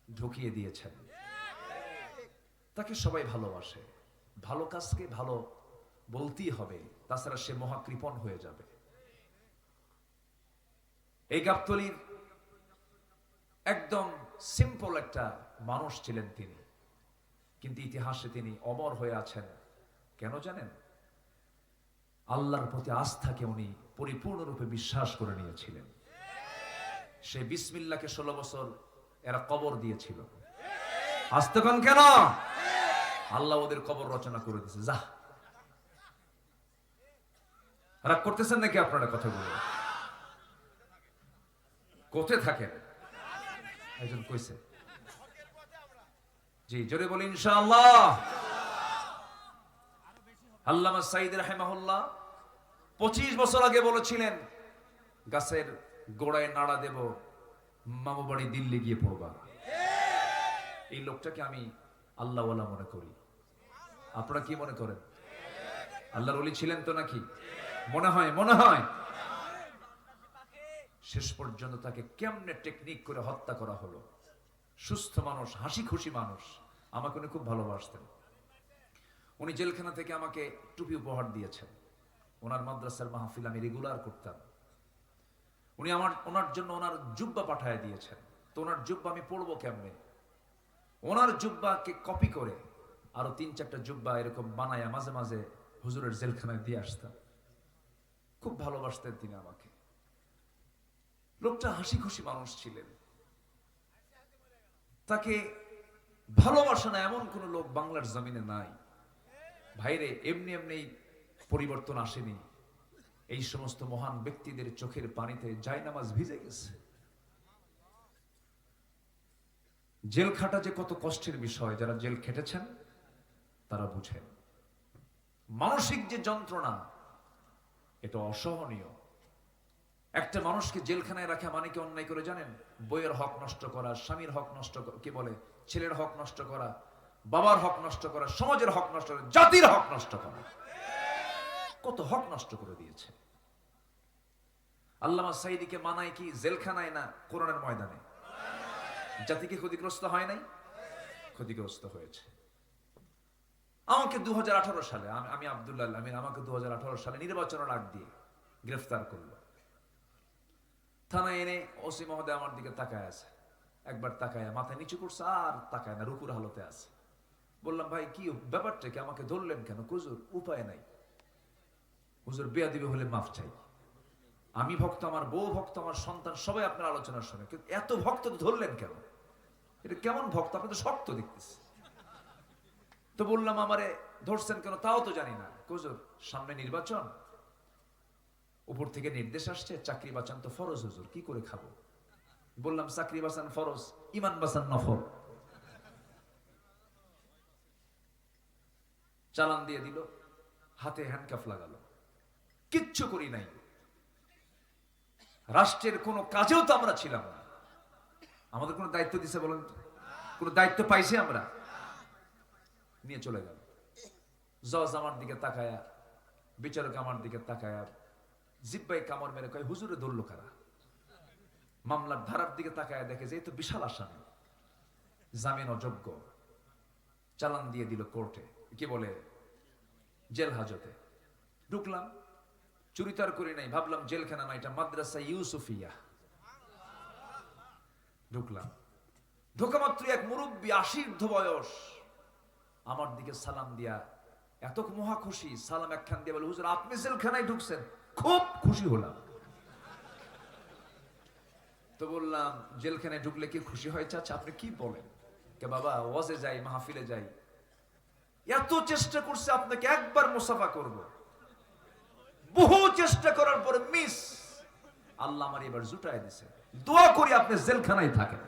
ঢুকিয়ে দিয়েছেন। তাকে সবাই ভালোবাসে, ভালো কাজকে ভালো বলতেই হবে, তাছাড়া সে মহাকৃপণ হয়ে যাবে। এই গাবতলীর একদম সিম্পল একটা মানুষ ছিলেন তিনি, কিন্তু ইতিহাসে তিনি অমর হয়ে আছেন। কেন জানেন? আল্লাহর প্রতি আস্থাকে উনি পরিপূর্ণরূপে বিশ্বাস করে নিয়েছিলেন। সে বিসমিল্লাহকে 16 বছর এরা কবর দিয়েছিল। আসতে কোন কেন? আল্লাহ ওদের কবর রচনা করে দিয়েছে। যা, রাগ করতেছেন নাকি আপনারা কথাগুলো? কোথায় থাকেন? একজন কইছে জি, জোরে বলি ইনশাআল্লাহ। আল্লামা সাঈদ রাহিমাহুল্লাহ 25 বছর আগে বলেছিলেন, গাছের গোড়ায় নাড়া দেব, মামু বাড়ি দিল্লি গিয়ে পড়বা। এই লোকটাকে আমি আল্লাহওয়ালা মনে করি। আপনারা কি মনে করেন? আল্লাহর ওলি ছিলেন তো নাকি? মনে হয়, মনে হয়। শেষ পর্যন্ত তাকে কেমনে টেকনিক করে হত্যা করা হলো। সুস্থ মানুষ, হাসি খুশি মানুষ, আমাকে উনি খুব ভালোবাসতেন। উনি জেলখানা থেকে আমাকে টুপি উপহার দিয়েছেন। ওনার মাদ্রাসার মাহফিল আমি রেগুলার করতাম। উনি ওনার জন্য ওনার জুব্বা পাঠায় দিয়েছেন। তো ওনার জুব্বা আমি পড়বো কেমনে? ওনার জুব্বাকে কপি করে আরো 3-4টা জুব্বা এরকম বানায়া মাঝে মাঝে হুজুরের জেলখানায় দিয়ে আসতাম। খুব ভালোবাসতেন তিনি আমাকে। লোকটা হাসি খুশি মানুষ ছিলেন। তাকে ভালোবাসা না এমন কোন লোক বাংলার জমিনে নাই। ভাইরে, এমনি এমনি পরিবর্তন আসেনি। এই সমস্ত মহান ব্যক্তিদের চোখের পানিতে জায়নামাজ ভিজে গেছে। জেল খাটা যে কত কষ্টের বিষয়, যারা জেল খেটেছেন তারা বুঝেন। মানসিক যে যন্ত্রণা, এটা অসহনীয়। একটা মানুষকে জেলখানায় রাখা মানে কি অন্যায় করে জানেন? বইয়ের হক নষ্ট করা, স্বামীর হক নষ্ট করা, কি বলে, ছেলের হক নষ্ট করা, বাবার হক নষ্ট করা, সমাজের হক নষ্ট করা, জাতির হক নষ্ট করা। কত হক নষ্ট করে দিয়েছে। আল্লামা সাঈদীকে মানায় কি জেলখানায় না কোরআনের ময়দানে? জাতিকে ক্ষতিগ্রস্ত হয় নাই? ক্ষতিগ্রস্ত হয়েছে। আমাকে 2018 সালে, আমি আব্দুল্লাহ আমিন, আমাকে 2018 সালে নির্বাচনের আগ দিয়ে গ্রেফতার করলো। থানায় এনে ওসি মহোদয় আমার দিকে তাকায় আছে। একবার তাকায় মাথা নিচু করছে, আর তাকায় না, রুকুর হালতে আছে। বললাম, ভাই কি ব্যাপারটা কি, আমাকে ধরলেন কেন? হুজুর উপায় নাই, হুজুর বেয়াদবি হলে মাফ চাই। আমি ভক্ত, আমার বউ ভক্ত, আমার সন্তান সবাই আপনার আলোচনা শুনে, কিন্তু এত ভক্ত ধরলেন কেন? এটা কেমন ভক্ত? আপনি তো শক্ত দেখতেছি। তো বললাম, আমারে ধরছেন কেন তাও তো জানি না। হুজুর সামনে নির্বাচন, উপর থেকে নির্দেশ আসছে, চাকরি বাঁচান তো ফরজ হুজুর, কি করে খাবো? বললাম, চাকরি বাঁচান ফরজ, ইমান বাঁচান নফল। চালান দিয়ে দিল, হাতে হ্যান্ডকাফ লাগালো। কিচ্ছু করি নাই। রাষ্ট্রের কোন কাজেও তো আমরা ছিলাম না। আমাদের কোন দায়িত্ব দিছে বলেন তো? কোন দায়িত্ব পাইছি আমরা? নিয়ে চলে গেল। জজ আমার দিকে তাকায়া, বিচারক আমার দিকে তাকায়া জিব্বাই কামড় মেরে কয়, হুজুরে ধরলো কারা? মামলার ধারার দিকে তাকায় দেখে যে এই তো বিশাল আসামি, জামিন অযোগ্য। চালান দিয়ে দিল কোর্টে, কি বলে জেল হাজতে ঢুকলাম, চুরিতার করি নাই, ভাবলাম জেলখানা না, এটা মাদ্রাসা ইউসুফিয়া। ঢুকলাম, ঢোকা মাত্র এক মুরব্বী 80 বয়স আমার দিকে সালাম দিয়া এত মহা খুশি, সালাম একখান দিয়ে বলে, হুজুর আপনি জেলখানায় ঢুকছেন, খুব খুশি হলাম। তো বললাম জেলখানায় ঢুকলে কি খুশি হয় চাচা? আপনি কি বলেন? কে বাবা, ওয়াজে যাই, মাহফিলে যাই, এত চেষ্টা করছে আপনাকে একবার মুসাফা করব, বহু চেষ্টা করার পরে মিস, আল্লাহ আমার এবার জুটায় দিছে, দোয়া করি আপনি জেলখানায় থাকেন।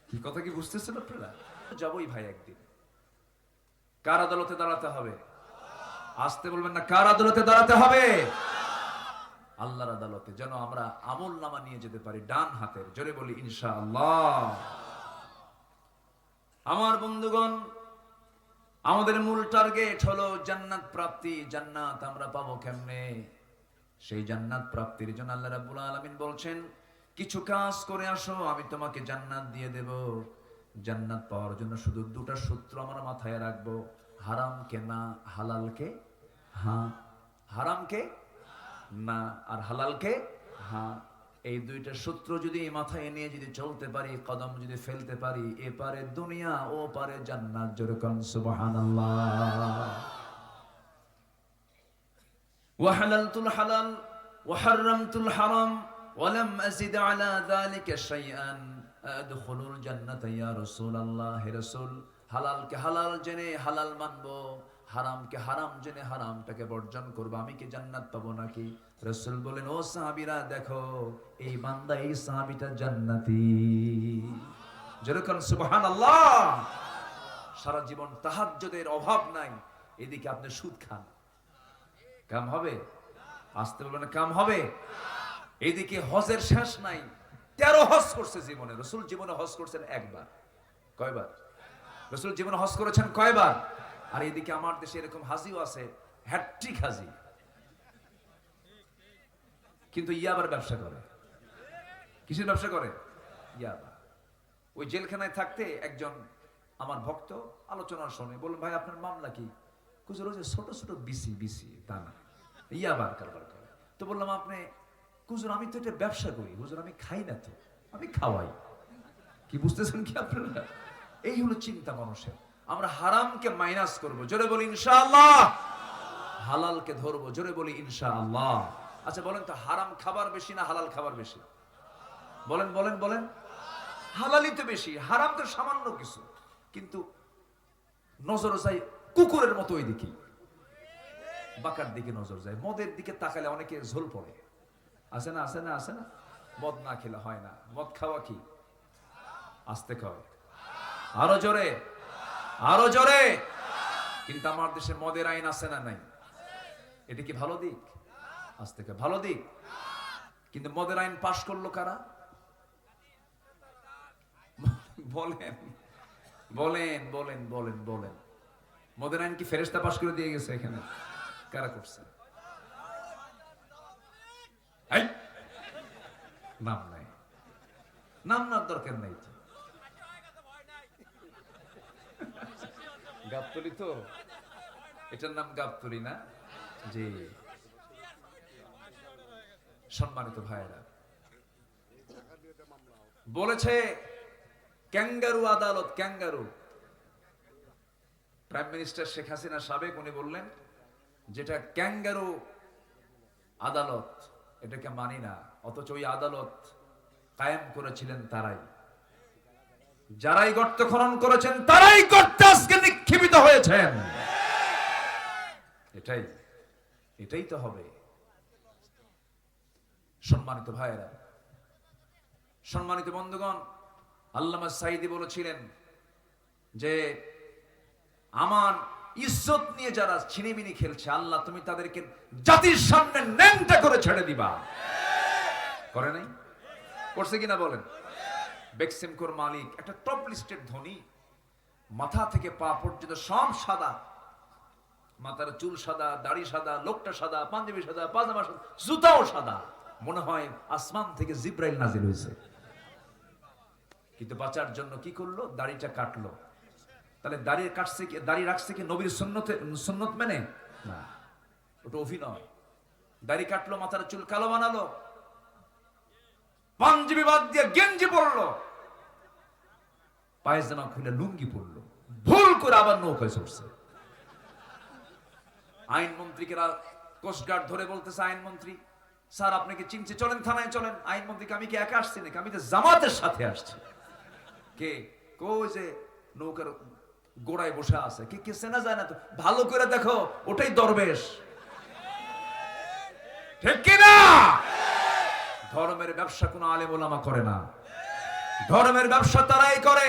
কি কথা কি বুঝতেছেন আপনারা? যাবই ভাই একদিন, কার আদালতে দাঁড়াতে হবে? আসতে বলবেন না, কার আদালতে দাঁড়াতে হবে? আল্লাহর আদালতে। যেন আমরা আমল নামা নিয়ে যেতে পারি ডান হাতের, জোরে বলি ইনশাআল্লাহ। আমার বন্ধুগণ, আমাদের মূল টার্গেট হলো জান্নাত প্রাপ্তি। জান্নাত আমরা পাবো কেমনে? সেই জান্নাত প্রাপ্তির জন্য আল্লাহ রাব্বুল আলামিন বলছেন, কিছু কাজ করে আসো, আমি তোমাকে জান্নাত দিয়ে দেব। জান্নাত পাওয়ার জন্য শুধু দুটা সূত্র আমরা মাথায় রাখবো, হারামকে না, হালালকে হ্যাঁ। হারামকে না আর হালালকে হ্যাঁ। এই দুইটা সূত্র যদি মাথায় নিয়ে যদি চলতে পারি, কদম যদি ফেলতে পারি, এপারে দুনিয়া ও পারে জান্নাত। জোরে কোন সুবহানাল্লাহ। ওয়া হালালতুল হালাল ওয়া হারামতুল হারাম ওয়া লাম আযিদ আলা যালিকা শাইআন আদখুলুল জান্নাতা ইয়া রাসূলুল্লাহ। হে রাসূল, হালালকে হালাল জেনে হালাল মানবো, হারামকে হারাম জেনে হারামটাকে বর্জন করবো, আমি কি জান্নাত পাবো নাকি? রাসূল বলেন, ও সাহাবীরা দেখো, এই বান্দা, এই সাহাবীটা জান্নাতি। যেরকম সুবহানাল্লাহ। সারা জীবন তাহাজ্জুদের অভাব নাই, এদিকে আপনি সুদ খান, কাম হবে? আসতে বলবেন কাম হবে? এইদিকে হজের শেষ নাই, 13 হজ করছে জীবনে। রাসূল জীবনে হজ করছেন একবার। কয়বার? রাসূল জীবনে হজ করেছেন কয়বার? আর এদিকে আমার দেশে এরকম হাজিও আছে, হ্যাট্রিক হাজি, কিন্তু ইয়াবার ব্যবসা করে। কিসের ব্যবসা করে? ইয়াবা। ওই জেলখানায় থাকতে একজন আমার ভক্ত আলোচনার সময় বললেন, ভাই আপনার মামলা কি? হুজুর ওই যে ছোট ছোট বিসি তা না, ইয়াবার কারবার করে। তো বললাম, আপনি? হুজুর আমি তো এটা ব্যবসা করি। হুজুর আমি খাই না তো, আমি খাওয়াই। কি বুঝতেছেন কি আপনারা? এই হলো চিন্তা মানুষের। আমরা হারামকে মাইনাস করব, জোরে বলি ইনশাআল্লাহ। হালালকে ধরবো, জোরে বলি ইনশাআল্লাহ। আচ্ছা বলেন তো, হারাম খাবার বেশি না হালাল খাবার বেশি? বলেন বলেন বলেন। হালালই তো বেশি, হারাম তো সামান্য কিছু, কিন্তু নজর যায় কুকুরের মতো ওই দিকে, বাঁকার দিকে নজর যায়। মদের দিকে তাকালে অনেকে ঝোল পড়ে, আছে না আছে না আছে না? মদ না খেলে হয় না। মদ খাওয়া কি? আস্তে কয়, আরো জোরে, আরো জোরে। কিন্তু আমার দেশে মদের আইন আছে না নাই? এটা কি ভালো দিক? আজ থেকে ভালো দিক। কিন্তু মদের আইন পাশ করলো কারা? বলেন বলেন বলেন বলেন বলেন। মদের আইন কি ফেরেশতা পাশ করে দিয়ে গেছে? এখানে কারা করছে? নাম নাই, নাম না দরকার নাই তো। গাবতলি তো, এটার নাম গাবতলি না? জি। সম্মানিত ভাইয়েরা, বলেছে ক্যাঙ্গারু আদালত, kangaroo. Prime minister Sheikh Hasina সাবেক, উনি বললেন যেটা ক্যাঙ্গারু আদালত, এটাকে মানি না। অথচ ওই আদালত কায়েম করেছিলেন তারাই, যারাই গর্ত খনন করেছেন তারাই গর্তে আজকে নিক্ষেপিত হয়েছেন। এটাই এটাই তো হবে। সম্মানিত ভাইয়েরা, সম্মানিত বন্ধুগণ, আল্লামা সাঈদী বলেছিলেন যে আমার ইজ্জত নিয়ে যারা ছিনিমিনি খেলছে, আল্লাহ তুমি তাদেরকে জাতির সামনে ন্যাংটা করে ছেড়ে দিবা। করে নাই? করছে কিনা বলেন? বেক্সিমকোর মালিক একটা টপ লিস্টের ধনী, মাথা থেকে পা পর্যন্ত সব সাদা, মাথার চুল সাদা, দাড়ি সাদা, লোকটা সাদা, পাঞ্জাবি সাদা, পাজামা সাদা, জুতাও সাদা, মনে হয় আসমান থেকে জিব্রাইল নাজিল হয়েছে। কিন্তু বাঁচার জন্য কি করলো? দাড়িটা কাটলো, তাহলে দাড়ি রাখছে কি নবীর সুন্নত মেনে? না, ওটা অভিনয়। দাড়ি কাটলো, মাথার চুল কালো বানালো, পাঞ্জাবি বাদ দিয়ে গেঞ্জি পরলো, পায়জামা খুলে লুঙ্গি পরলো, ভুল করে আবার নৌকায় চড়ছে। আইনমন্ত্রীকে কোস্টগার্ড ধরে বলতেছে, আইনমন্ত্রী স্যার আপনাকে চিনছে, চলেন থানায় চলেন। আইনমন্ত্রীকে আমি কি একা আসছি নাকি? আমি তো জামাতের সাথে আসছি। কে? কই যে নৌকার গোড়ায় বসে আছে, কে চেনা যায় না তো? ভালো করে দেখো, ওটাই দরবেশ। ঠিক কিনা? ধর্মের ব্যবসা কোনো আলেম ওলামা করে না। ধর্মের ব্যবসা তারাই করে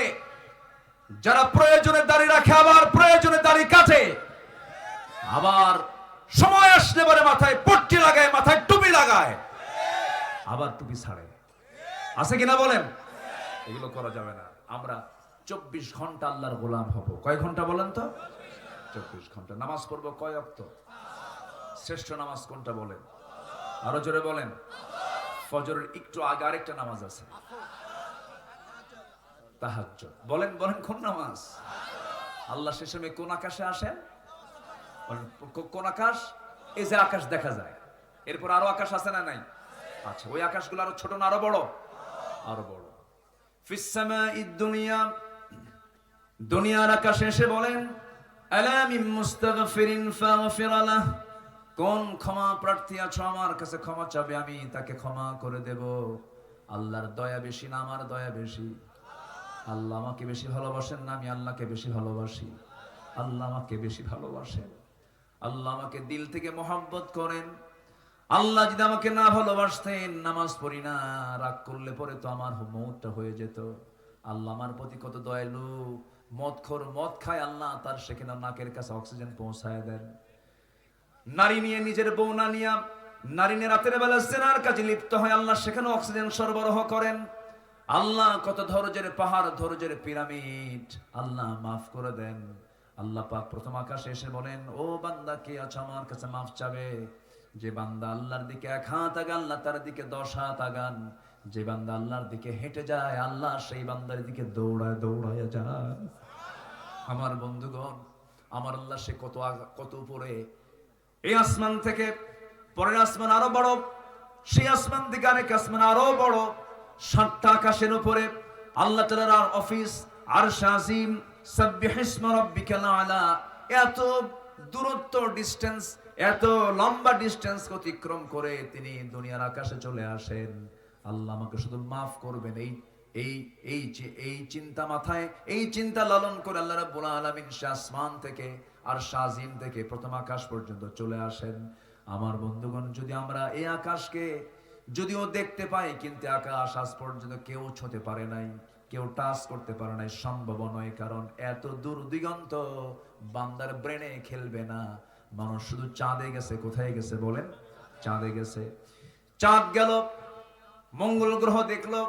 যারা প্রয়োজনে দাড়ি রাখে, আবার প্রয়োজনে দাড়ি কাটে, আবার সময় আসলে পরে মাথায় পট্টি লাগায়, মাথায় টুপি লাগায়, আবার টুপি ছাড়ে। আছে কিনা বলেন? এগুলো করা যাবে না। আমরা 24 ঘন্টা আল্লাহর গোলাম হব। কয় ঘন্টা বলেন তো? 24 ঘন্টা। নামাজ পড়বো কয় ওয়াক্ত? শ্রেষ্ঠ নামাজ কোনটা বলেন? আরো জোরে বলেন। ফজরের একটু আগে আরেকটা নামাজ আছে, তাহাজ্জুদ। বলেন বলেন, কোন নামাজ? আল্লাহ সে সময় কোন আকাশে আসেন? কোন আকাশ? এই যে আকাশ দেখা যায়, এরপর আরো আকাশ আছে না নাই? আচ্ছা, ওই আকাশগুলো আরো ছোট না আরো বড়? আরো বড়। ফিস সামাইদ দুনিয়া, দুনিয়ার আকাশে এসে বলেন, আলা মিন মুস্তাগফিরিন ফাগফির লাহ, কোন ক্ষমা প্রার্থী আছো আমার কাছে ক্ষমা চাবে, আমি তাকে ক্ষমা করে দেব। আল্লাহর দয়া বেশি না আমার দয়া বেশি? আল্লাহ আমাকে বেশি ভালোবাসেন না আমি আল্লাহকে বেশি ভালোবাসি? আল্লাহ আমাকে বেশি ভালোবাসেন। আল্লাহ আমাকে দিল থেকে মহব্বত করেন। আল্লাহ যদি আমাকে না ভালোবাসতেন, নামাজ পড়ি না, রাগ করলে পরে তো আমার মৌতটা হয়ে যেত। আল্লাহ আমার প্রতি কত দয়ালু। মদখোর মদ খায়, আল্লাহ তার সেখানে নাকের কাছে অক্সিজেন পৌঁছায় দেন। নারী নিয়ে, নিজের বউ না নিয়ে নারী নিয়ে রাতের বেলা জেনার কাজে লিপ্ত হয়, আল্লাহ সেখানে অক্সিজেন সরবরাহ করেন। আল্লাহ কত ধৈর্যের পাহাড়, ধৈর্যের পিরামিড, আল্লাহ মাফ করে দেন। আল্লাহ পাক প্রথম আকাশে এসে বলেন, ও বান্দা কে আছো আমার কাছে মাফ চাবে? যে বান্দা আল্লাহর দিকে 1 হাত আগান, আল্লাহ তার দিকে 10 হাত আগান। যে বান্দা আল্লাহর দিকে হেঁটে যায়, আল্লাহ সেই বান্দার দিকে দৌড়ায় দৌড়ায় যায়। আমার বন্ধুগণ, আমার আল্লাহ সে কত উপরে। এই আসমান থেকে পরের আসমান আরো বড়, সেই আসমান থেকে আরেক আসমান আরো বড়। 7টা আকাশের উপরে আল্লাহ তাআলার অফিস আরশ আজিম, সাব্বিহিসমা রাব্বিকাল আলা। এত দূরত্ব, ডিসটেন্স, এত লম্বা ডিসটেন্স অতিক্রম করে তিনি দুনিয়ার আকাশে চলে আসেন। আল্লাহ আমাকে শুধু মাফ করবেন, এই চিন্তা মাথায়, এই চিন্তা লালন করে আল্লাহ রাব্বুল আলামিন আসমান থেকে আর শাজিম থেকে প্রথম আকাশ পর্যন্ত চলে আসেন। আমার বন্ধুগণ, যদি আমরা এই আকাশকে যদিও দেখতে পাই, কিন্তু আকাশ আজ পর্যন্ত কেউ ছুঁতে পারে নাই, কেউ টাচ করতে পারে নাই, সম্ভব নয়। কারণ এত দূর দিগন্ত বান্দার ব্রেনে খেলবে না। মানুষ শুধু চাঁদে গেছে। কোথায় গেছে বলেন? চাঁদে গেছে। চাঁদ গেল, মঙ্গল গ্রহ দেখলো।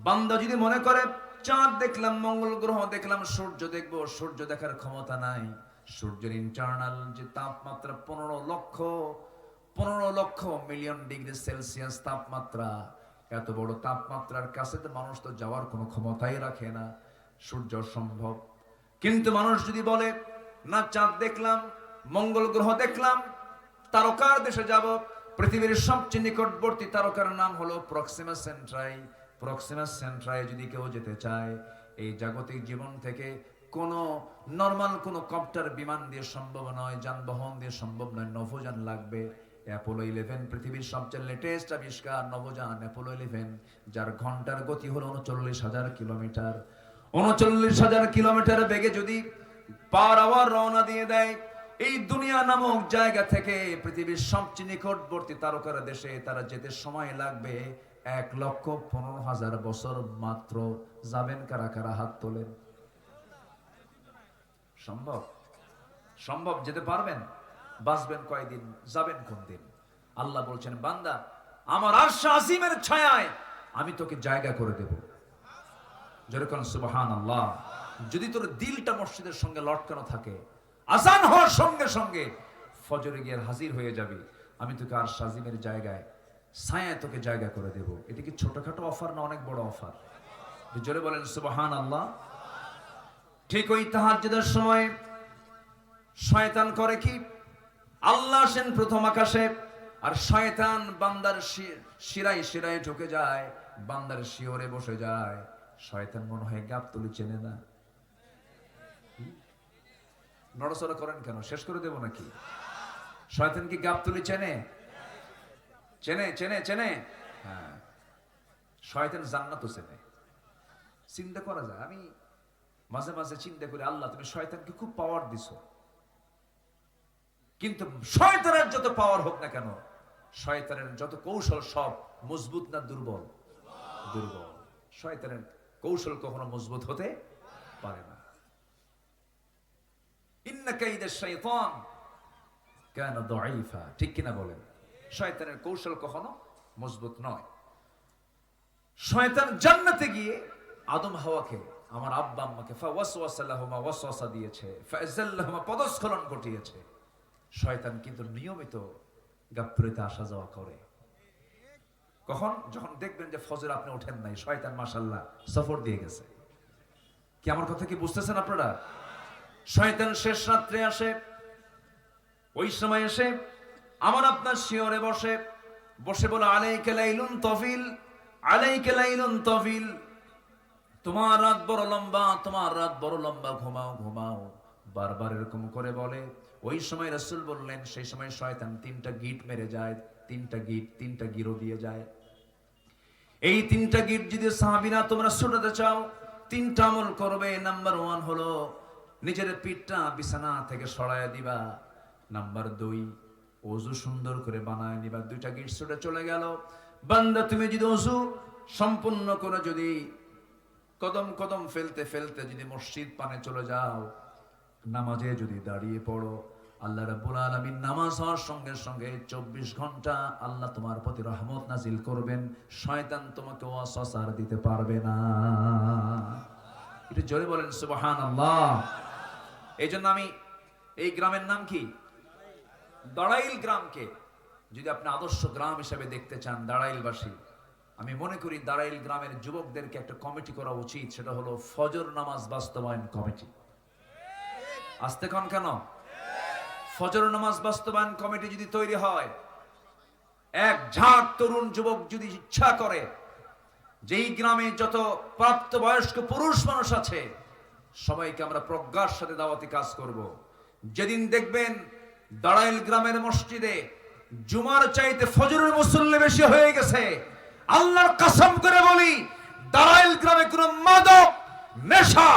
বান্দা যদি মনে করে চাঁদ দেখলাম, মঙ্গল গ্রহ দেখলাম, সূর্য দেখবো, সূর্য দেখার ক্ষমতা নাই। সূর্যের ইন্টারনাল যে তাপমাত্রা 15 লক্ষ মিলিয়ন ডিগ্রি সেলসিয়াস তাপমাত্রা, এত বড় তাপমাত্রার কাছে তো মানুষ তো যাওয়ার কোনো ক্ষমতাই রাখে না। সূর্য সম্ভব। কিন্তু মানুষ যদি বলে না, চাঁদ দেখলাম, মঙ্গল গ্রহ দেখলাম, তারকার দেশে যাব, পৃথিবীর সবচেয়ে নিকটবর্তী তারকার নাম হলো প্রক্সিমা সেন্ট্রাই। প্রক্সিমা সেন্ট্রাই যদি কেউ যেতে চায়, এই জাগতিক জীবন থেকে কোনো নরমাল কোনো কপ্টার বিমান দিয়ে সম্ভব নয়, যানবাহন দিয়ে সম্ভব নয়, নভোযান লাগবে। অ্যাপোলো 11 পৃথিবীর সবচেয়ে লেটেস্ট আবিষ্কার, নভোযান অ্যাপোলো 11, যার ঘন্টার গতি হলো 39,000 কিলোমিটার। 39,000 কিলোমিটার বেগে যদি পার আওয়ার রওনা দিয়ে দেয়, এই দুনিয়া নামক জায়গা থেকে পৃথিবীর সবচেয়ে নিকটবর্তী তারকার দেশে তারা যেতে সময় লাগবে 1,15,000 বছর মাত্র। যাবেন কারা কারা? হাত তোলেন। সম্ভব? সম্ভব? যেতে পারবেন? বাঁচবেন কয়দিন? যাবেন কোন দিন? আল্লাহ বলছেন, বান্দা আমার আরশ আজিমের ছায়ায় আমি তোকে জায়গা করে দেব। যেরকম সুবহানাল্লাহ। যদি তোর দিলটা মসজিদের সঙ্গে লটকানো থাকে, আজান হওয়ার সঙ্গে সঙ্গে ফজরে গিয়ে হাজির হয়ে যাবি, আমি তোকে আরশ আজিমের জায়গায়, ছায়ায় তোকে জায়গা করে দেব। এটা কি ছোটখাটো অফার না অনেক বড় অফার? জোরে বলেন সুবহানাল্লাহ। ঠিক ওই তাহাজ্জুদের সময় শয়তান করে কি, আল্লাহ আসেন প্রথম আকাশে, আর শয়তান বান্দার শিরায় শিরায় ঢুকে যায়, বান্দার শিওরে বসে যায়। শয়তান মনে হয় গাবতলী চেনে না। নড়াচড়া করেন কেন, শেষ করে দেব নাকি? শয়তান কি গাবতলী চেনে? চেনে চেনে চেনে হ্যাঁ, শয়তান জান্নাতও চেনে। চিন্তা করা যায়, আমি মাঝে মাঝে চিন্তা করি, আল্লাহ তুমি শয়তানকে খুব পাওয়ার দিছো, কিন্তু শয়তানের যত পাওয়ার হোক না কেন, শয়তানের যত কৌশল সব মজবুত না দুর্বল? দুর্বল। শয়তানের কৌশল কখনো মজবুত হতে পারে না। ইন্না কাইদাশ শাইতান কানা দাঈফা, ঠিক কিনা বলেন? শয়তানের কৌশল কখনো মজবুত নয়। শয়তান জান্নাতে গিয়ে আদম হাওয়াকে, আমার আব্বা আম্মাকে ফাওয়াসওয়াসা লাহুমা ওয়াসওয়াসা দিয়েছে, ফাযাল্লাহুমা পদস্খলন ঘটিয়েছে। শয়তান কিন্তু নিয়মিত গাবতলীতে আসা যাওয়া করে। কখন? যখন দেখবেন যে ফজর আপনি ওঠেন নাই, শয়তান মাশাআল্লাহ সফর দিয়ে গেছে। কি আমার কথা কি বুঝতেছেন আপনারা? শয়তান শেষ রাত্রে আসে, ওই সময় এসে আমার আপনার শিয়রে বসে বসে বলে, আলাইকা লাইলুন তাফিল, আলাইকা লাইলুন তাফিল, তোমার রাত বড় লম্বা, তোমার রাত বড় লম্বা, ঘুমাও ঘুমাও, বারবার এরকম করে বলে। ওই সময় রাসূল বললেন, সেই সময় শয়তান 3টা গিট মেরে যায়, 3টা গিরো দিয়ে যায়। এই 3টা গিট যদি সাহাবীরা তোমরা ছুটাতে চাও, 3টা আমল করবে। নাম্বার 1 হলো নিজের পিঠটা বিছানা থেকে সরায় দিবা। নাম্বার 2, ওযু সুন্দর করে বানায় নিবা। 2টা গিট ছুটে চলে গেল। বান্দা তুমি যদি ওযু সম্পূর্ণ করে যদি কদম কদম ফেলতে ফেলতে যদি মসজিদ পানে চলে যাও, নামাজে যদি দাঁড়িয়ে পড়ো, আল্লাহ রাব্বুল আলামিন নামাজ হওয়ার সঙ্গে সঙ্গে 24 ঘন্টা আল্লাহ তোমার প্রতি রহমত নাজিল করবেন। শয়তান তোমাকে ওয়াসওয়াসা দিতে পারবে না। একটু জোরে বলেন সুবহানাল্লাহ। এই জন্য আমি এই গ্রামের নাম কি, দাঁড়াইল গ্রামকে যদি আপনি আদর্শ গ্রাম হিসেবে দেখতে চান, দাঁড়াইলবাসী, আমি মনে করি দাঁড়াইল গ্রামের যুবকদেরকে একটা কমিটি করা উচিত। সেটা হলো ফজর নামাজ বাস্তবায়ন কমিটি। আসতে কন কেন? ফজর নামাজ বাস্তবায়ন কমিটি যদি তৈরি হয়, এক ঝাঁক তরুণ যুবক যদি ইচ্ছা করে, যেই গ্রামে যত প্রাপ্তবয়স্ক পুরুষ মানুষ আছে সবাইকে আমরা প্রজ্ঞার সাথে দাওয়াতি কাজ করব। যেদিন দেখবেন দাঁড়াইল গ্রামের মসজিদে জুমার চাইতে ফজরের মুসল্লি বেশি হয়ে গেছে, আল্লাহর কসম করে বলি, দাঁড়াইল গ্রামে কোনো মাদক, নেশা,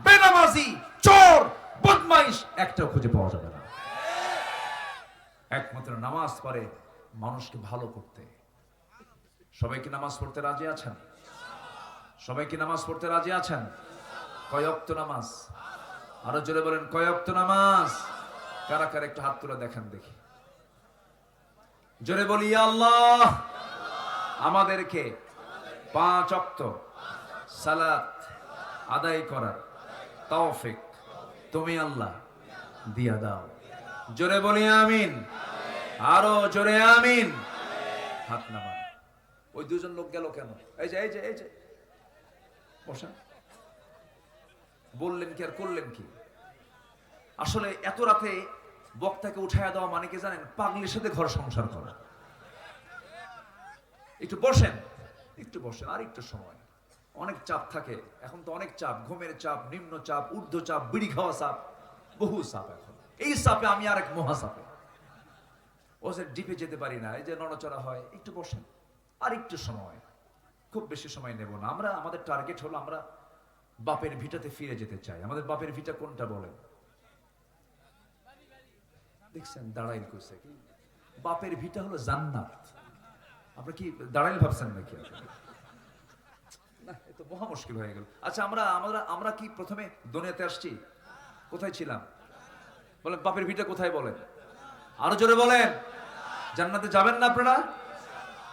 বেনামাজি, চোর, বদমাইশ একটাও খুঁজে পাওয়া যাবে না। একমাত্র নামাজ পড়ে মানুষকে ভালো করতে। সবাই কি নামাজ পড়তে রাজি আছেন? সবাই কি নামাজ পড়তে রাজি আছেন? কয় ওয়াক্ত নামাজ? আরো জোরে বলেন, কয় ওয়াক্ত নামাজ? কারা কারা একটু হাত তুলে দেখান দেখি। জোরে বলি, ইয়া আল্লাহ আমাদেরকে 5 ওয়াক্ত সালাত আদায় করার তৌফিক তুমি আল্লাহ দিয়া দাও। জোরে বলি আমিন। আরো জোরে আমিন। হাত নামান। ওই 2জন লোক গেল কেন? এই যে এই যে এই যে বসা, বললেন কি আর করলেন কি? আসলে এত রাতে বক্তাকে উঠায়া দেওয়া মানে কি জানেন? পাগলির সাথে ঘর সংসার করা। একটু বসেন, একটু বসেন, আর একটু সময়। অনেক চাপ থাকে এখন, তো অনেক চাপ, ঘুমের চাপ, নিম্ন চাপ, ঊর্ধ্ব চাপ, বিড়ি খাওয়া চাপ, বহু চাপ। এখন এই চাপে আমি আরেক মহা চাপে, ও যে ডিপে যেতে পারি না, এই যে নড়াচড়া হয়। একটু বসেন, আর একটু সময়, খুব বেশি সময় নেব না। আমরা আমাদের টার্গেট হলো আমরা বাপের ভিটাতে ফিরে যেতে চাই। আমাদের বাপের ভিটা কোনটা বলেন? দেখছেন দাঁড়াইল কইছে কি, বাপের ভিটা হলো জান্নাত। আমরা কি দাঁড়াইল ভাবছেন নাকি? না, এ তো মহা মুশকিল হয়ে গেল। আচ্ছা, আমরা আমরা আমরা কি প্রথমে দুনিয়াতে আসছি? কোথায় ছিলাম বলেন? বাপের ভিটা কোথায় বলেন? আরো জোরে বলেন। জান্নাতে যাবেন না আপনারা?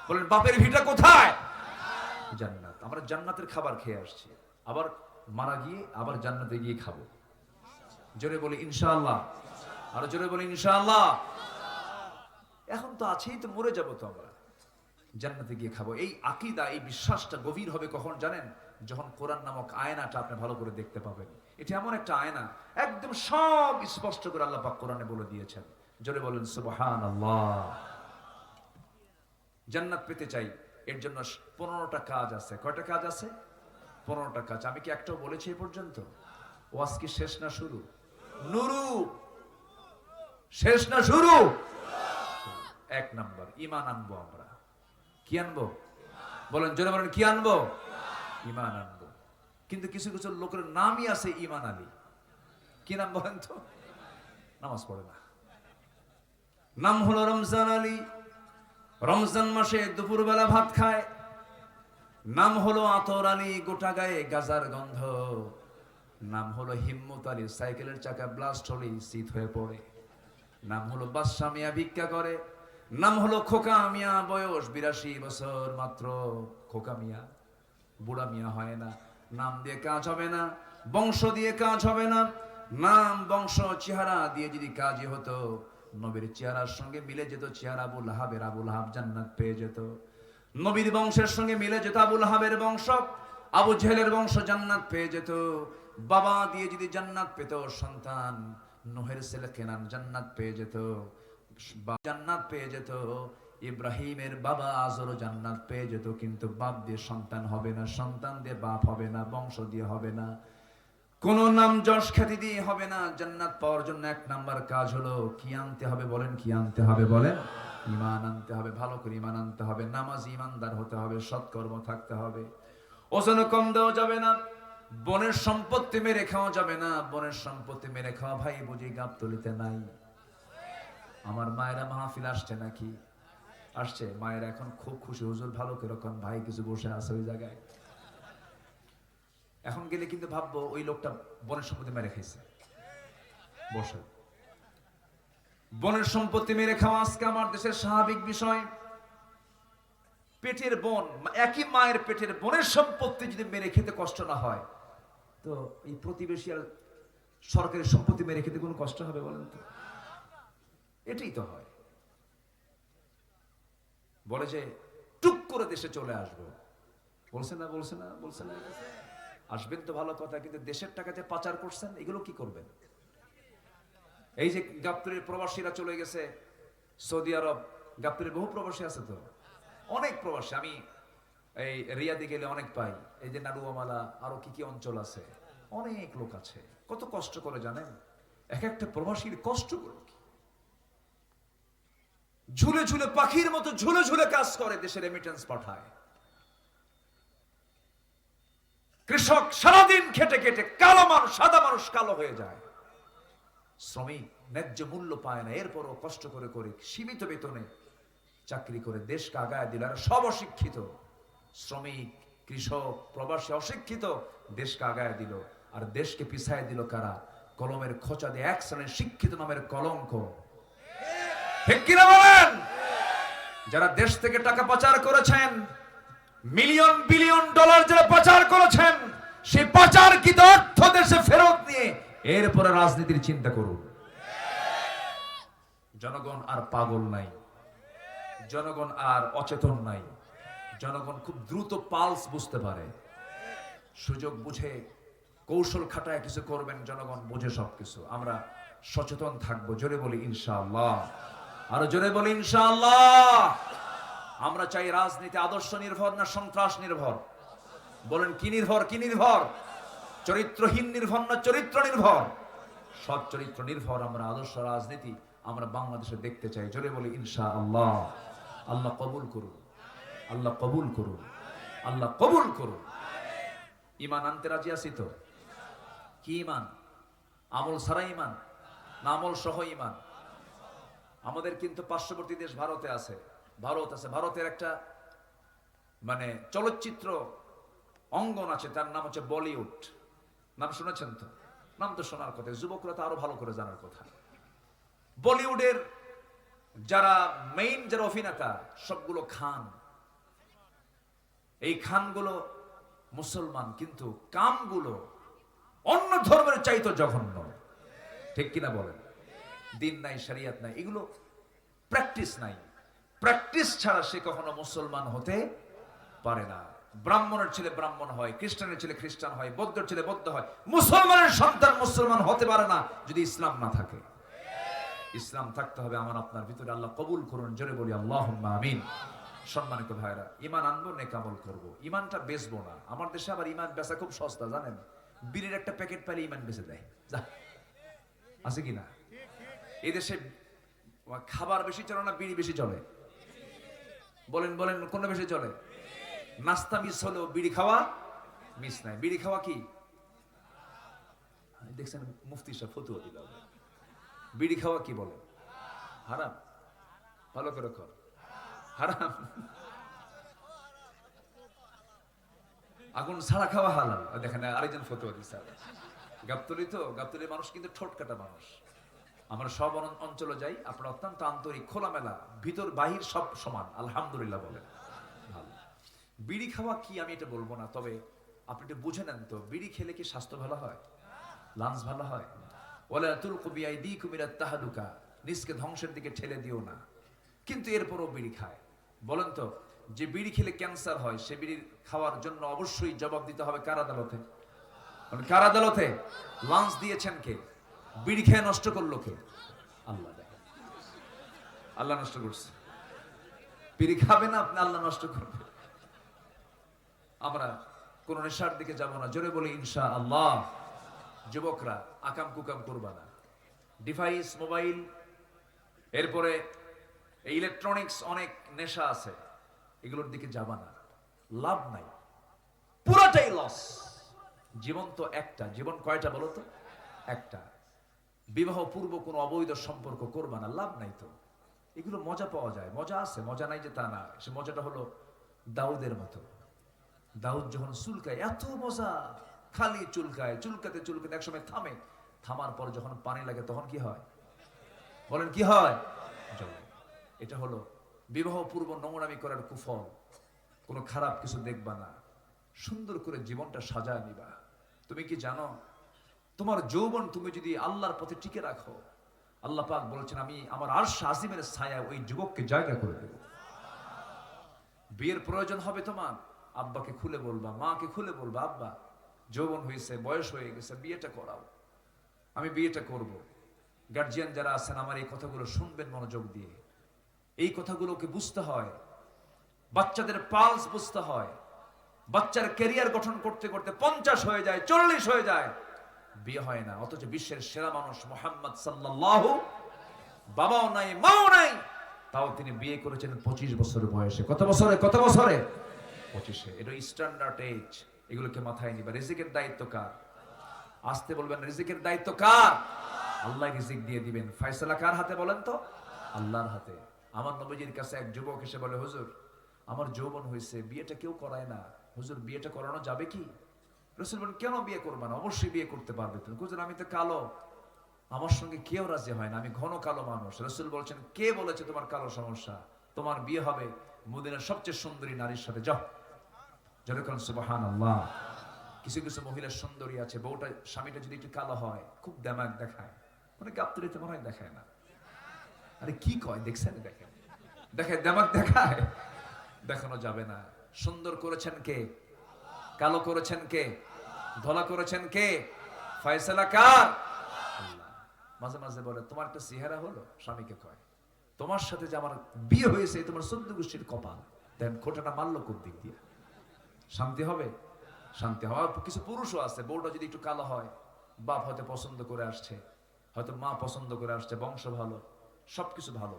বলেন বাপের ভিটা কোথায়? জান্নাত। আমরা জান্নাতের খাবার খেয়ে আসছি, আবার মারা গিয়ে আবার জান্নাতে গিয়ে খাবো। জোরে বলি ইনশাআল্লাহ। আরো জোরে বলি ইনশাআল্লাহ। এখন তো আছেই, তো মরে যাবো তো আমরা, জান্নাতে গিয়ে খাবো। এই আকীদা, এই বিশ্বাসটা গভীর হবে কখন জানেন? যখন কোরআন নামক আয়নাটা আপনি ভালো করে দেখতে পাবেন। এটা এমন একটা আয়না, একদম সব স্পষ্ট করে আল্লাহ পাক কোরআনে বলে দিয়েছেন। জোরে বলেন সুবহানাল্লাহ। জান্নাত পেতে চাই, এর জন্য 15টা কাজ আছে। কয়টা কাজ আছে? 15টা কাজ। আমি কি একটাও বলেছি এ পর্যন্ত? ওয়াজ কি শেষ না শুরু? নুরু শেষ না শুরু? 1 নাম্বার ঈমান আনবো আমরা। কি আনবো? বলেন, জোরে বলেন, কি আনবো? ঈমান আনবো। কিন্তু কিছু কিছু লোকের নামই আছে ঈমান আলী। কি নাম বলেন তো? নামাজ পড়ে না। নাম হলো রমজান আলী, রমজান মাসে দুপুরবেলা ভাত খায়। নাম হলো আতর আলী, গোটা গায়ে গাজার গন্ধ। নাম হলো হিম্মত আলী, সাইকেলের চাকা ব্লাস্ট হলেই শীত হয়ে পড়ে। নাম হলো বাদশা মিয়া, ভিক্ষা করে। নাম হলো খোকা মিয়া, বয়স 82 বছর মাত্র। খোকা মিয়া, বুড়া মিয়া হয় না। নাম দিয়ে কাজ হবে না, বংশ দিয়ে কাজ হবে না। নাম, বংশ, চেহারা দিয়ে যদি কাজই হতো, নবীর চেহারার সঙ্গে মিলে যেত চেহারা আবুল হাবের, আবুল হাব জান্নাত পেয়ে যেত। নবীর বংশের সঙ্গে মিলে যেত আবুল হাবের বংশ, আবু জেহেলের বংশ জান্নাত পেয়ে যেত। বাবা দিয়ে যদি জান্নাত পেত, সন্তান নূহের ছেলে কেনান জান্নাত পেয়ে যেত, জান্নাত পেয়ে যেত। ইব্রাহিমের বাবা আজরও জান্নাত পেয়ে যেত। কিন্তু বাপ দিয়ে সন্তান হবে না, সন্তান দিয়ে বাপ হবে না, বংশ দিয়ে হবে না, কোন নাম যশ খ্যাতি দিয়ে হবে না। জান্নাত পাওয়ার জন্য 1 নাম্বার কাজ হলো কি আনতে হবে? বলেন, কি আনতে হবে? বলেন, ঈমান আনতে হবে। ভালো করে ঈমান আনতে হবে। নামাজি ইমানদার হতে হবে, সৎকর্ম থাকতে হবে। ওজন কম দেওয়া যাবে না। বনের সম্পত্তি মেরে খাওয়া যাবে না। বনের সম্পত্তি মেরে খাওয়া ভাই বুঝি গাবতলিতে নাই? আমার মায়েরা মাহফিল আসছে নাকি? আসছে। মায়েরা এখন খুব খুশি, হুজুর ভালো কিরকম, ভাই কিছু বসে আছে ওই জায়গায়। এখন গেলে কিন্তু ভাববো ওই লোকটা বনের সম্পত্তি মেরে খাইছে। বসে বনের সম্পত্তি মেরে খাওয়া আজকে আমার দেশের স্বাভাবিক বিষয়। পেটের বোন, একই মায়ের পেটের বোনের সম্পত্তি যদি মেরে খেতে কষ্ট না হয়, তো এই প্রতিবেশী আর সরকারি সম্পত্তি মেরে খেতে কোনো কষ্ট হবে বলেন তো? এটাই তো হয়। বলে যে টুক করে দেশে চলে আসবো, বলছে না? বলছে না? বলছে না? আসবেন তো ভালো কথা, কিন্তু দেশের টাকা যে পাচার করছেন, এগুলো কি করবেন? এই যে গাবতলীর প্রবাসীরা চলে গেছে সৌদি আরব, গাবতলীর বহু প্রবাসী আছে তো, অনেক প্রবাসী। আমি এই রিয়াদে গেলে অনেক পাই। এই যে নাডুয়ামালা, আরো কি কি অঞ্চল আছে, অনেক লোক আছে। কত কষ্ট করে জানেন? এক একটা প্রবাসীর কষ্ট করে ঝুলে ঝুলে, পাখির মতো ঝুলে ঝুলে কাজ করে, দেশে রেমিটেন্স পাঠায়। কৃষক সারাদিন খেটে খেটে কালো মানুষ, সাদা মানুষ কালো হয়ে যায়। শ্রমিক ন্যায্য মূল্য পায় না, এরপরও কষ্ট করে করে সীমিত বেতনে চাকরি করে দেশকে আগায় দিল। আর সব অশিক্ষিত, শ্রমিক, কৃষক, প্রবাসী অশিক্ষিত, দেশকে আগায় দিল। আর দেশকে পিছায় দিল কারা? কলমের খোঁচা দিয়ে 1 শ্রেণীর শিক্ষিত নামের কলঙ্ক। ঠিক কিনা বলেন? যারা দেশ থেকে টাকা পাচার করেছেন, মিলিয়ন বিলিয়ন ডলার যারা পাচার করেছেন, সেই পাচারকৃত অর্থ দেশে ফেরত নিয়ে এরপরে রাজনীতির চিন্তা করুন। জনগণ আর পাগল নাই, জনগণ আর অচেতন নাই। জনগণ খুব দ্রুত পালস বুঝতে পারে। সুযোগ বুঝে কৌশল খাটায় কিছু করবেন, জনগণ বুঝে সবকিছু। আমরা সচেতন থাকবো। জোরে বলি ইনশাআল্লাহ। আরো জোরে বলি ইনশাআল্লাহ। আমরা চাই রাজনীতি আদর্শ নির্ভর না সন্ত্রাস নির্ভর? বলেন, কি নির্ভর? কি নির্ভর? চরিত্রহীন নির্ভর না চরিত্র নির্ভর? সৎ চরিত্র নির্ভর আমরা আদর্শ রাজনীতি আমরা বাংলাদেশে দেখতে চাই। জোরে বলি ইনশাআল্লাহ। আল্লাহ কবুল করুন, আল্লাহ কবুল করুন, আল্লাহ কবুল করুন। ঈমান আনতে রাজি আছি তো? কি ঈমান? আমল ছাড়া ঈমান না আমল সহ ঈমান? আমাদের কিন্তু পার্শ্ববর্তী দেশ ভারতে আছে। ভারত আছে, ভারতের একটা মানে চলচ্চিত্র অঙ্গন আছে, তার নাম হচ্ছে বলিউড। নাম শুনেছেন তো? নাম তো শোনার কথা, যুবকরা তো আরো ভালো করে জানার কথা। বলিউডের যারা মেইন যারা অভিনেতা, সবগুলো খান। এই খানগুলো মুসলমান, কিন্তু কামগুলো অন্য ধর্মের চাইতো জঘন্য। ঠিক কিনা বলেন? দিন নাই, শরিয়ত নাই, এগুলো প্র্যাকটিস নাই। প্র্যাকটিস ছাড়া সে কখনো মুসলমান হতে পারে না। ব্রাহ্মণের ছেলে ব্রাহ্মণ হয়, খ্রিস্টানের ছেলে খ্রিস্টান হয়, বৌদ্ধের ছেলে বৌদ্ধ হয়। মুসলমানের সন্তান মুসলমান হতে পারে না যদি ইসলাম না থাকে। ইসলাম থাকতে হবে আমার আপনার ভিতরে। আল্লাহ কবুল করুন, জোরে বলি আল্লাহুম্মা আমিন। সম্মানিত ভাইরা, ঈমান আনবো, নেক আমল করব, ঈমানটা বেচবো না। আমার দেশে আবার ঈমান বেচা খুব সস্তা, জানেন? বিড়ির একটা প্যাকেট পাইলে ঈমান বেচে দেয়। যা, আছে কি না? এই দেশে খাবার বেশি চলে না বিড়ি বেশি চলে? বলেন বলেন, কোনটা বেশি চলে? নাস্তা মিস হলেও বিড়ি খাওয়া মিস নাই। বিড়ি খাওয়া কি দেখছেন? মুফতি সাহেব ফতুয়া দিল, বিড়ি খাওয়া কি বলে? হারাম। ভালো করে কর, হারাম। আগুন ছাড়া খাওয়া হালাল। দেখেন আরেকজন ফতুয়া দিচ্ছে। গাবতলী তো, গাবতলীর মানুষ কিন্তু ঠোঁট কাটা মানুষ। আমরা সব অঞ্চলে যাই, আপনারা অত্যন্ত আন্তরিক, খোলামেলা, ভিতর বাহির সব সমান, আলহামদুলিল্লাহ বলেন। ভালো। বিড়ি খাওয়া কি আমি এটা বলবো না, তবে আপনি এটা বুঝে নেন তো, বিড়ি খেলে কি স্বাস্থ্য ভালো হয়? লাঞ্চ ভালো হয়? ওয়ালা তুলকু বিআইদিকুম ইলা তাহলুকা, নিজকে ধ্বংসের দিকে ঠেলে দিও না। কিন্তু এরপরও বিড়ি খায়। বলেন তো, যে বিড়ি খেলে ক্যান্সার হয়, সে বিড়ি খাওয়ার জন্য অবশ্যই জবাব দিতে হবে কার আদালতে? কার আদালতে? লাঞ্চ দিয়েছেন কে? বিড়ি খেয়ে নষ্ট করলো কে? আল্লাহ। দেখেন, আল্লাহ নষ্ট করছে। বিড়ি খাবে না আপনি, আল্লাহ নষ্ট করবে। আমরা কোন নেশার দিকে যাব না, জোরে বলি ইনশাআল্লাহ। যুবকরা আকাম কুকাম করবা না। ডিভাইস, মোবাইল, এরপরে ইলেকট্রনিক্স, অনেক নেশা আছে, এগুলোর দিকে যাবা না। লাভ নাই, পুরোটাই লস। জীবন তো একটা, জীবন কয়টা বলো তো? একটা। বিবাহ পূর্ব কোনো অবৈধ সম্পর্ক করবা না, লাভ নাই তো। এগুলো মজা পাওয়া যায়, মজা আছে, মজা নাই যে তা না। সে মজাটা হলো দাউদের মতো। দাউদ যখন চুলকায়, এত মজা, খালি চুলকায়, চুলকাতে চুলকাতে একসময় থামে। থামার পর যখন পানি লাগে তখন কি হয়? বলেন কি হয়? জ্বলে। এটা হলো বিবাহ পূর্ব নোংরামি করার কুফল। কোনো খারাপ কিছু দেখবা না, সুন্দর করে জীবনটা সাজায় নিবা। তুমি কি জানো, তোমার যৌবন তুমি যদি আল্লাহর পথে টিকে রাখো, আল্লাহ পাক বলেছেন আমি আমার আরশ আজিমের ছায়া ওই যুবককে জায়গা করে দেব। বিয়ের প্রয়োজন হবে তোমার, আব্বাকে খুলে বলবা, মাকে খুলে বলবা, আব্বা যৌবন হয়েছে, বয়স হয়ে গেছে, বিয়েটা করাও, আমি বিয়েটা করব। গার্জিয়ান যারা আছেন আমার এই কথাগুলো শুনবেন মনোযোগ দিয়ে। এই কথাগুলোকে বুঝতে হয়, বাচ্চাদের পালস বুঝতে হয়। বাচ্চার ক্যারিয়ার গঠন করতে করতে 50 হয়ে যায়, 40 হয়ে যায়, বিয়ে হয় না। অথচ বিশ্বের সেরা মানুষ মুহাম্মদ সাল্লাল্লাহু, বাবাও নাই মাও নাই, তাও তিনি বিয়ে করেছেন 25 বছর বয়সে। কত বছরে? কত বছরে? 25-এ। এটা স্ট্যান্ডার্ড এজ। এগুলোকে মাথায় নিবা। রিজিকের দায়িত্ব কার? আসতে বলবেন, রিজিকের দায়িত্ব কার? আল্লাহ রিজিক দিয়ে দিবেন। ফয়সালা কার হাতে বলেন তো? আল্লাহর হাতে। আমার নবীজির কাছে এক যুবক এসে বলে, হুজুর আমার যৌবন হয়েছে, বিয়েটা কেউ করায় না, হুজুর বিয়েটা করানো যাবে কি? রাসূল বলেন, কেন বিয়ে করবা না? অবশ্যই বিয়ে করতে পারবে তুমি। হুজুর আমি তো কালো, আমার সঙ্গে কেউ রাজি হয় না, আমি ঘন কালো মানুষ। রাসূল বলছেন, কে বলেছে তোমার কালো সমস্যা? তোমার বিয়ে হবে মদিনার সবচেয়ে সুন্দরী নারীর সাথে, যাও। যেরকম সুবহানাল্লাহ। কিছু কিছু মহিলার সুন্দরী আছে, বউটা, স্বামীটা যদি একটু কালো হয় খুব দামাক দেখায়, মানে গাবতলীতে মনে হয় দেখায় না। আরে কি কয় দেখছেন? দেখেন, দেখে দামাক দেখায়, দেখানো যাবে না। সুন্দর করেছেন কে? কালো করেছেন কে? ধলা করেছেন কে? ফয়সালা কার? আল্লাহ। মাঝে মাঝে বলে, তোমার একটা চেহারা হলো, স্বামীকে কয় তোমার সাথে যে আমার বিয়ে হয়েছে তোমার 14 গোষ্ঠীর কপাল। দেন খোঁটাটা মারলো কোন দিক দিয়ে? শান্তি হবে? শান্তি হওয়ার কিছু পুরুষও আছে, বউটা যদি একটু কালো হয়, বাপ হয়তো পছন্দ করে আসছে, হয়তো মা পছন্দ করে আসছে, বংশ ভালো, সবকিছু ভালো,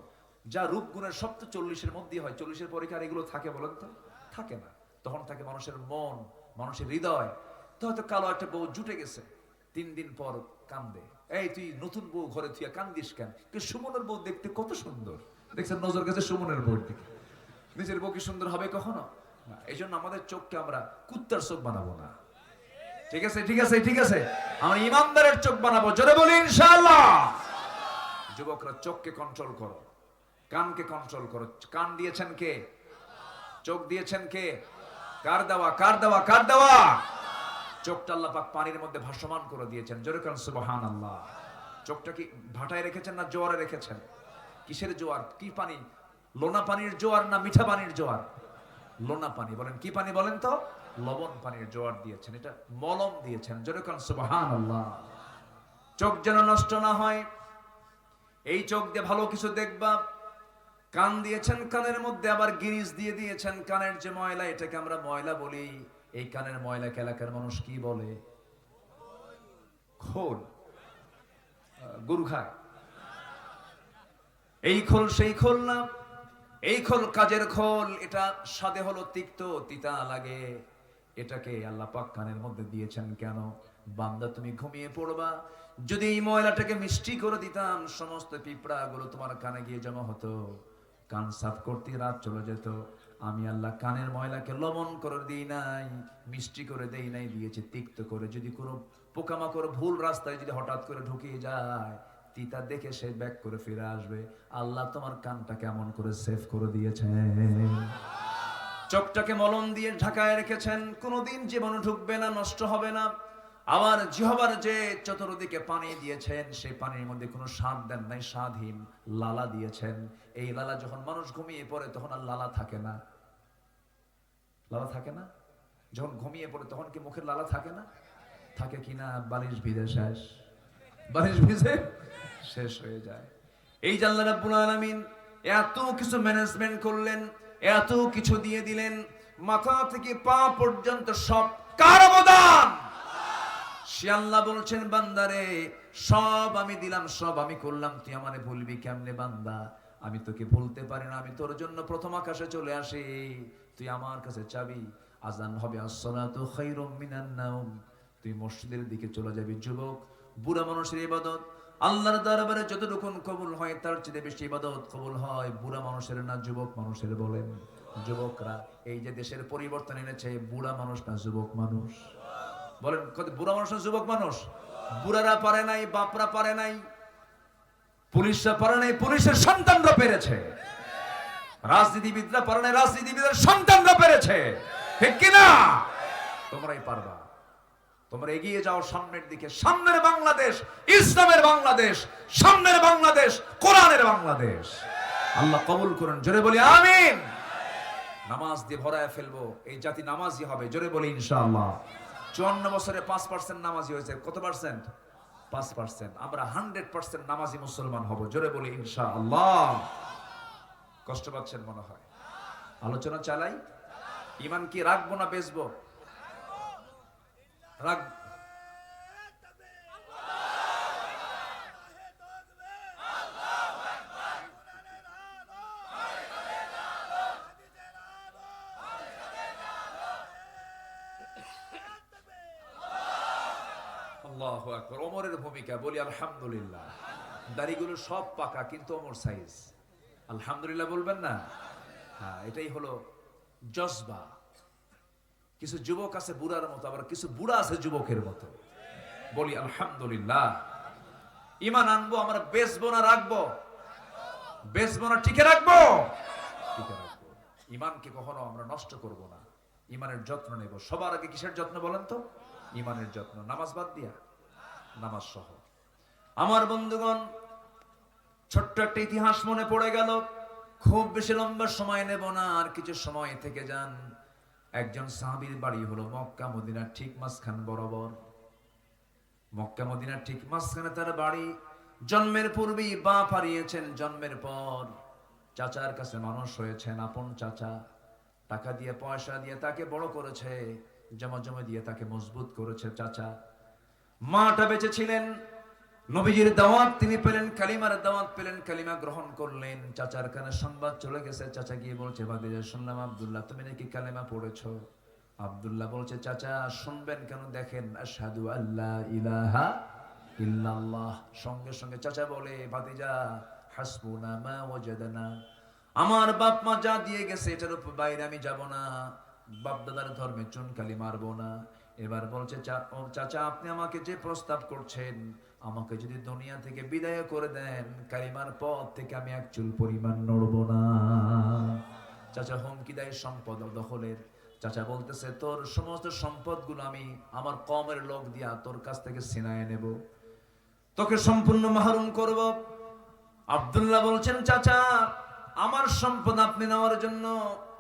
যা রূপ গুণের সব তো 40-এর মধ্যেই হয়। 40-এর পরে কি আর এগুলো থাকে বলেন তো? থাকে না। তখন থাকে মানুষের মন, মানুষের হৃদয়। তো হয়তো কালো একটা বউ জুটে গেছে, 3 দিন পর কান্দে। এই তুই নতুন বউ ঘরে তুই কান্দিস কেন? সুমনের বউ দেখতে কত সুন্দর, দেখছেন নজর গেছে সুমনের বউর দিকে। নিজের বউ কি সুন্দর হবে কখনো? এই জন্য আমাদের চোখকে আমরা কুত্তার চোখ বানাবো না। ঠিক আছে, ঠিক আছে, ঠিক আছে, আমরা ইমানদারের চোখ বানাবো। জোরে বলি ইনশাআল্লাহ। যুবকরা চোখকে কন্ট্রোল করো, কানকে কন্ট্রোল করো। কান দিয়েছেন কে? চোখ দিয়েছেন কে? কার দেওয়া? কার দেওয়া? কার দেওয়া? চোখটা আল্লাহ পাক পানির মধ্যে ভাসমান করে দিয়েছেন। জোরে কান সুবহানাল্লাহ। চোখটা কি ভাটায় রেখেছেন না জোয়ারে রেখেছেন? কিসের জোয়ার? কি পানি? লোনা পানির জোয়ার না মিঠা পানির জোয়ার? লোনা পানি। বলেন কি পানি বলেন তো? লবণ পানির জোয়ার দিয়েছেন, এটা মলম দিয়েছেন। জোরে কোন সুবহানাল্লাহ। চোখ যেন নষ্ট না হয়, এই চোখ দিয়ে ভালো কিছু দেখবা। কান দিয়েছেন, কানের মধ্যে আবার গিরিজ দিয়ে দিয়েছেন। কানের যে ময়লা, এটাকে আমরা ময়লা বলি। এই কানের ময়লাকে এলাকার মানুষ কি বলে? খোল। গরু খায় এই খোল, সেই খোল না। এই খোল কাজের খোল। এটা স্বাদে হলো তিক্ত, তিতা লাগে। এটাকে আল্লাহ পাক কানের মধ্যে দিয়েছেন কেন? বান্দা তুমি ঘুমিয়ে পড়বা, যদি এই ময়লাটাকে মিষ্টি করে দিতাম, সমস্ত পিঁপড়া গুলো তোমার কানে গিয়ে জমা হতো, কান সাফ করতে রাত চলে যেত। আমি আল্লাহ কানের ময়লাকে লবণ করে দিই নাই, মিষ্টি করে দেই নাই, দিয়েছে তিক্ত করে। যদি কোনো পোকামাকড় ভুল রাস্তায় যদি হঠাৎ করে ঢুকিয়ে যায়, তিতা দেখে সে ব্যাক করে ফিরে আসবে। আল্লাহ তোমার কানটা কেমন করে সেভ করে দিয়েছেন। চোখটাকে মলম দিয়ে ঢাকায় রেখেছেন, কোনোদিন জীবাণু ঢুকবে না, নষ্ট হবে না। আবার জিহ্বার যে চতুর্দিকে পানি দিয়েছেন, সেই পানির মধ্যে কোনো স্বাদ দেন নাই, স্বাদহীন লালা দিয়েছেন। এই লালা যখন মানুষ ঘুমিয়ে পড়ে তখন আর লালা থাকে না। লালা থাকে না? যখন ঘুমিয়ে পড়ে তখন কি মুখের লালা থাকে না? থাকে কিনা? বালিশ ভিজে শেষ, বালিশ ভিজে শেষ হয়ে যায়। এই যে আল্লাহ রাব্বুল আলামিন এত কিছু ম্যানেজমেন্ট করলেন, এত কিছু দিয়ে দিলেন, মাথা থেকে পা পর্যন্ত সব কার অবদান? সে আল্লাহ বলছেন, বান্দারে সব আমি দিলাম, সব আমি করলাম, তুই আমারে ভুলবি কেমনে বান্দা? আমি তোকে ভুলতে পারি না। আমি তোর জন্য প্রথম আকাশে চলে আসি, তুই আমার কাছে চাবি। আজান হবে, আসসালাতু খায়রুম মিনান নাওম, তুই মসজিদের দিকে চলে যাবি। যুবক, বুড়া মানুষের ইবাদত আল্লাহর দরবারে যতটুকুন কবুল হয়, তার চেয়ে বেশি ইবাদত কবুল হয় বুড়া মানুষের না যুবক মানুষের? বলেন। যুবকরা এই যে দেশের পরিবর্তন এনেছে, বুড়া মানুষ না যুবক মানুষ? বলেন, বুড়া মানুষ না যুবক মানুষ? বুড়ারা পারে নাই, বাপরা পারে নাই, পুলিশরা পারে নাই, পুলিশের সন্তানরা পেরেছে। রাজনীতিবিদরা পারে নাই, রাজনীতিবিদের সন্তানরা পেরেছে। ঠিক কিনা? তোমরাই পারবা। তোমরা এগিয়ে যাও সামনের দিকে। সামনের বাংলাদেশ ইসলামের বাংলাদেশ, সামনের বাংলাদেশ কোরআনের বাংলাদেশ। আল্লাহ কবুল করুন। জোরে বলি আমিন। নামাজ দিয়ে ভরায় ফেলবো, এই জাতি নামাজি হবে। জোরে বলি ইনশাআল্লাহ। 54 বছরে 5% নামাজি হয়েছে। কত পার্সেন্ট? 5%। আমরা 100% নামাজি মুসলমান হব। জোরে বলি ইনশাআল্লাহ। কষ্ট পাচ্ছেন মনে হয়? আলোচনা চালাই। ঈমান কি রাখবো না বেচবো? রাখ। আল্লাহু আকবার। ওমরের ভূমিকা বলি আলহামদুলিল্লাহ। দাড়িগুলো সব পাকা, কিন্তু ওমর সাইজ। আলহামদুলিল্লাহ বলবেন না? হ্যাঁ, এটাই হলো জজবা। কিছু যুবক আছে বুড়ার মতো, আবার কিছু বুড়া আছে যুবকের মতো। বলি আলহামদুলিল্লাহ। ঈমান আনবো আমরা, বেচবো না রাখবো? বেচবো না টিকে রাখবো? টিকে রাখবো। ঈমানকে কখনো আমরা নষ্ট করব না। ঈমানের যত্ন নেব। সবার আগে কিসের যত্ন বলেন তো? ঈমানের যত্ন। নামাজ বাদ দিয়া? নামাজ সহ। আমার বন্ধুগণ, ছোট্ট একটা ইতিহাস মনে পড়ে গেল। খুব বেশি লম্বা সময় নেব না, আর কিছু সময় থেকে যান। একজন সাহাবীর বাড়ি হলো মক্কা মদিনার ঠিক মাঝখান বরাবর। মক্কা মদিনার ঠিক মাঝখানে তার বাড়ি। জন্মের পূর্বেই বাপ হারিয়েছেন, জন্মের পর চাচার কাছে মানুষ হয়েছেন, আপন চাচা। টাকা দিয়ে পয়সা দিয়ে তাকে বড় করেছে, জমা জমা দিয়ে তাকে মজবুত করেছে চাচা। মাটা বেঁচে ছিলেন, নবীজির দাওয়াত তিনি পেলেন, কালিমার দাওয়াত পেলেন, কালিমা গ্রহণ করলেন। চাচার কানে সংবাদ চলে গেছে। চাচা গিয়ে বলছে, ভাতিজা শুনলাম আব্দুল্লাহ তুমি নাকি কালিমা পড়েছো। আব্দুল্লাহ বলছে, চাচা শুনবেন কেন, দেখেন আশহাদু আল্লা ইলাহা ইল্লাল্লাহ। সঙ্গে সঙ্গে চাচা বলে, ভাতিজা হাসবুনা মা ওয়াজাদনা, আমার বাপ মা যা দিয়ে গেছে এটার উপর বাইরে আমি যাব না। বাপ দাদার ধর্মে চুন কালি মারবো না। এবার বলছে, চাচা আপনি আমাকে যে প্রস্তাব করছেন, আমাকে যদি দুনিয়া থেকে বিদায় করে দেন, কালিমার পথ থেকে আমি এক চুল পরিমাণ নড়ব না। চাচা হুমকি দেয় সম্পদ দখলের। চাচা বলতেছে, তোর সমস্ত সম্পদগুলো আমি আমার কওমের লোক দিয়া তোর কাছ থেকে ছিনায় নেব, তোকে সম্পূর্ণ মাহরুম করব। আব্দুল্লাহ বলছেন, চাচা আমার সম্পদ আপনি নেওয়ার জন্য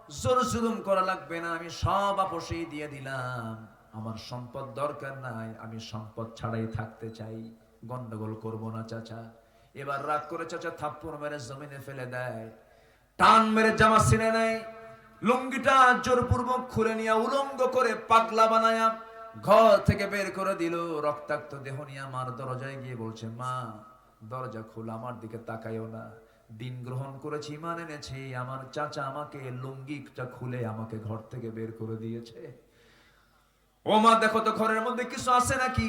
জোর জুলুম করা লাগবে না, আমি সব আপোষেই দিয়ে দিলাম, আমার সম্পদ দরকার নাই, আমি সম্পদ ছাড়াই থাকতে চাই, গন্ডগোল করব না চাচা। এবার রাগ করে চাচা থাপ্পড় মেরে জমিনে ফেলে দেয়, টান মেরে জামা ছিঁড়ে নেয়, লুঙ্গিটা জোরপূর্বক খুলে নিয়ে উলঙ্গ করে পাগলা বানায়া ঘর থেকে বের করে দিল। রক্তাক্ত দেহ নিয়ে আমার দরজায় গিয়ে বলছে, মা দরজা খোলা, আমার দিকে তাকাইও না, দিন গ্রহণ করেছি, ইমান এনেছি, আমার চাচা আমাকে লুঙ্গিটা খুলে আমাকে ঘর থেকে বের করে দিয়েছে। ও মা দেখো তো ঘরের মধ্যে কিছু আছে নাকি,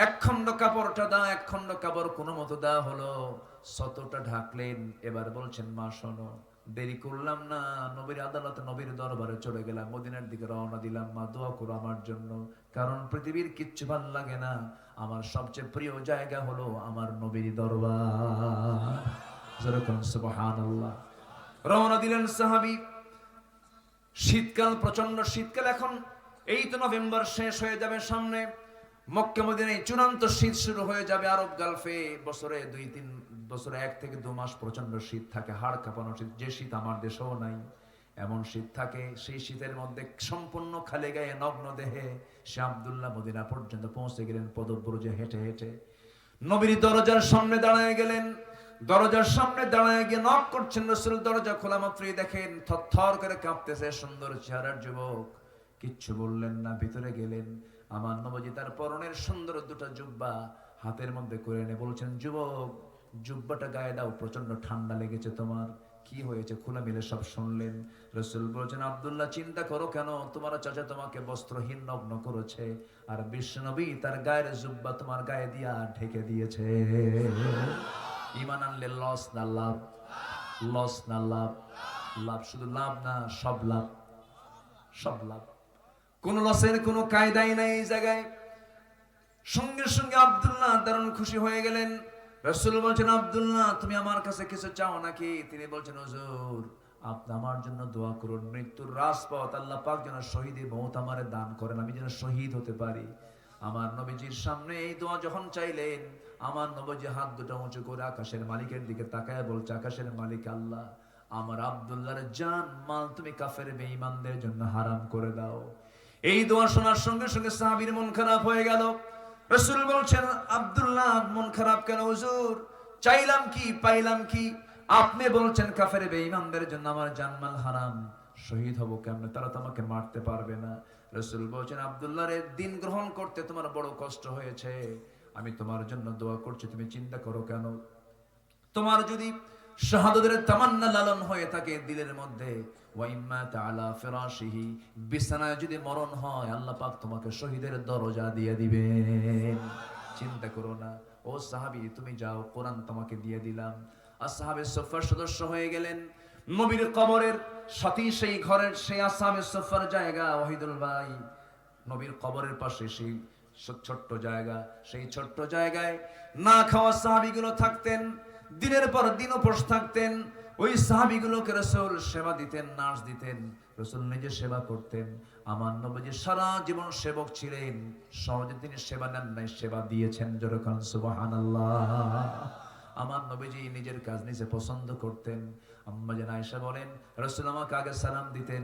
এক খণ্ড কাপড়টা দাও, এক খণ্ড কাপড় কোনো মতো দেওয়া হলো, শতটা ঢাকলেন। এবার বলছেন, মা শোনো, দেরি করলাম না, নবীর আদালতে নবীর দরবারে চলে গেলাম, মদিনার দিকে রওনা দিলাম, মা দোয়া করো আমার জন্য, কারণ পৃথিবীর কিচ্ছু ভালো লাগে না, আমার সবচেয়ে প্রিয় জায়গা হলো আমার নবীর দরবার। যেরকম সুবহানাল্লাহ। রওনা দিলেন সাহাবী। শীতকাল, প্রচন্ড শীতকাল, এখন এই তো নভেম্বর শেষ হয়ে যাবে, সামনে মক্কা মদিনায় চূড়ান্ত শীত শুরু হয়ে যাবে। আরব গালফে বছরে 2-3 বছরে 1 থেকে 2 মাস প্রচন্ড শীত থাকে, হাড় কাঁপানো শীত, যে শীত আমার দেশেও নাই এমন শীত থাকে। সেই শীতের মধ্যে সম্পূর্ণ খালি গায়ে নগ্ন দেহে সে আব্দুল্লাহ মদিনা পর্যন্ত পৌঁছে গেলেন পদব্রজে হেঁটে হেঁটে। নবীর দরজার সামনে দাঁড়ায় গেলেন, দরজার সামনে দাঁড়ায় গিয়ে নক করছেন। রাসূল দরজা খোলা মাত্রই দেখেন থরথর করে কাঁপতেছে সুন্দর চেহারার যুবক। কিচ্ছু বললেন না, ভিতরে গেলেন। আমার নবজি তার পরনের সুন্দর দুটো জুব্বা হাতের মধ্যে করে এনে বলছেন, যুবক জুব্বাটা গায়ে দাও, প্রচন্ড ঠান্ডা লেগেছে তোমার, কি হয়েছে? খোলা মিলে সব শুনলেন। রাসূল বলছেন, আব্দুল্লাহ চিন্তা করো কেন, তোমার চাচা তোমাকে বস্ত্রহীন নগ্ন করেছে, আর বিশ্বনবী তার গায়ের জুব্বা তোমার গায়ে দিয়া ঢেকে দিয়েছে। ঈমান আনলে লস না লাভ? লস না লাভ? লাভ, শুধু লাভ না, সব লাভ, সব লাভ, কোন লসের কোনো কায়দাই নাই এই জায়গায়। সঙ্গে সঙ্গে আব্দুল্লাহ দারুণ খুশি হয়ে গেলেন। রাসূল বলছেন, আব্দুল্লাহ তুমি আমার কাছে কিছু চাও নাকি? তিনি বলছেন, হুজুর আপনি আমার জন্য দোয়া করুন, মৃত্যুর রাজপথ আল্লাহ পাক যেন শহীদের মওত আমারে দান করেন, আমি যেন শহীদ হতে পারি। আমার নবীজির সামনে এই দোয়া যখন চাইলেন, আমার নবীজি হাত দুটো উঁচু করে আকাশের মালিকের দিকে তাকায় বলছে, আকাশের মালিক আল্লাহ, আমার আব্দুল্লাহর জান মাল তুমি কাফের বেঈমানদের জন্য হারাম করে দাও। এই দোয়া শোনার সঙ্গে সঙ্গে সাহাবীর মন খারাপ হয়ে গেল। রাসূল বলছেন, আব্দুল্লাহ মন খারাপ কেন হুজুর? চাইলাম কি পাইলাম কি? আপনি বলছেন কাফের বেঈমানদের জন্য আমার জানমাল হারাম, শহীদ হব কেমনে? তারা তো আমাকে মারতে পারবে না। রাসূল বলছেন, আব্দুল্লাহর দিন গ্রহণ করতে তোমার বড় কষ্ট হয়েছে, আমি তোমার জন্য দোয়া করছি, তুমি চিন্তা করো কেন? তোমার যদি শাহাদাতের তামান্না লালন হয়ে থাকে দিলের মধ্যে, ওয়া ইম্মা তাআলা ফিরাশিহি, বিছানায় যদি মরণ হয় আল্লাহ পাক তোমাকে শহীদের দরজা দিয়ে দিবেন, চিন্তা করো না। ও সাহাবী তুমি যাও, কোরআন তোমাকে দিয়ে দিলাম। আসহাবে সুফফার সদস্য হয়ে গেলেন। নবীর কবরের সাথী সেই ঘরের সেই আসহাবে সুফফার জায়গা, ওয়াহিদুল ভাই নবীর কবরের পাশে সেই ছোট্ট জায়গা, সেই ছোট্ট জায়গায় না খাওয়া সাহাবীগুলো থাকতেন, দিনের পর দিন উপোস থাকতেন। ওই সাহাবীগুলোকে রাসূল সেবা দিতেন, নার্স দিতেন, রাসূল নিজে সেবা করতেন। আমার নবীজি সারা জীবন সেবক ছিলেন, সহজে তিনি সেবা নেন নাই, সেবা দিয়েছেন। জোরে বলুন সুবহানাল্লাহ। আমার নবীজি নিজের কাজ নিজে পছন্দ করতেন। আম্মা জান আয়েশা বলেন, রাসূল আমাকে আগে সালাম দিতেন।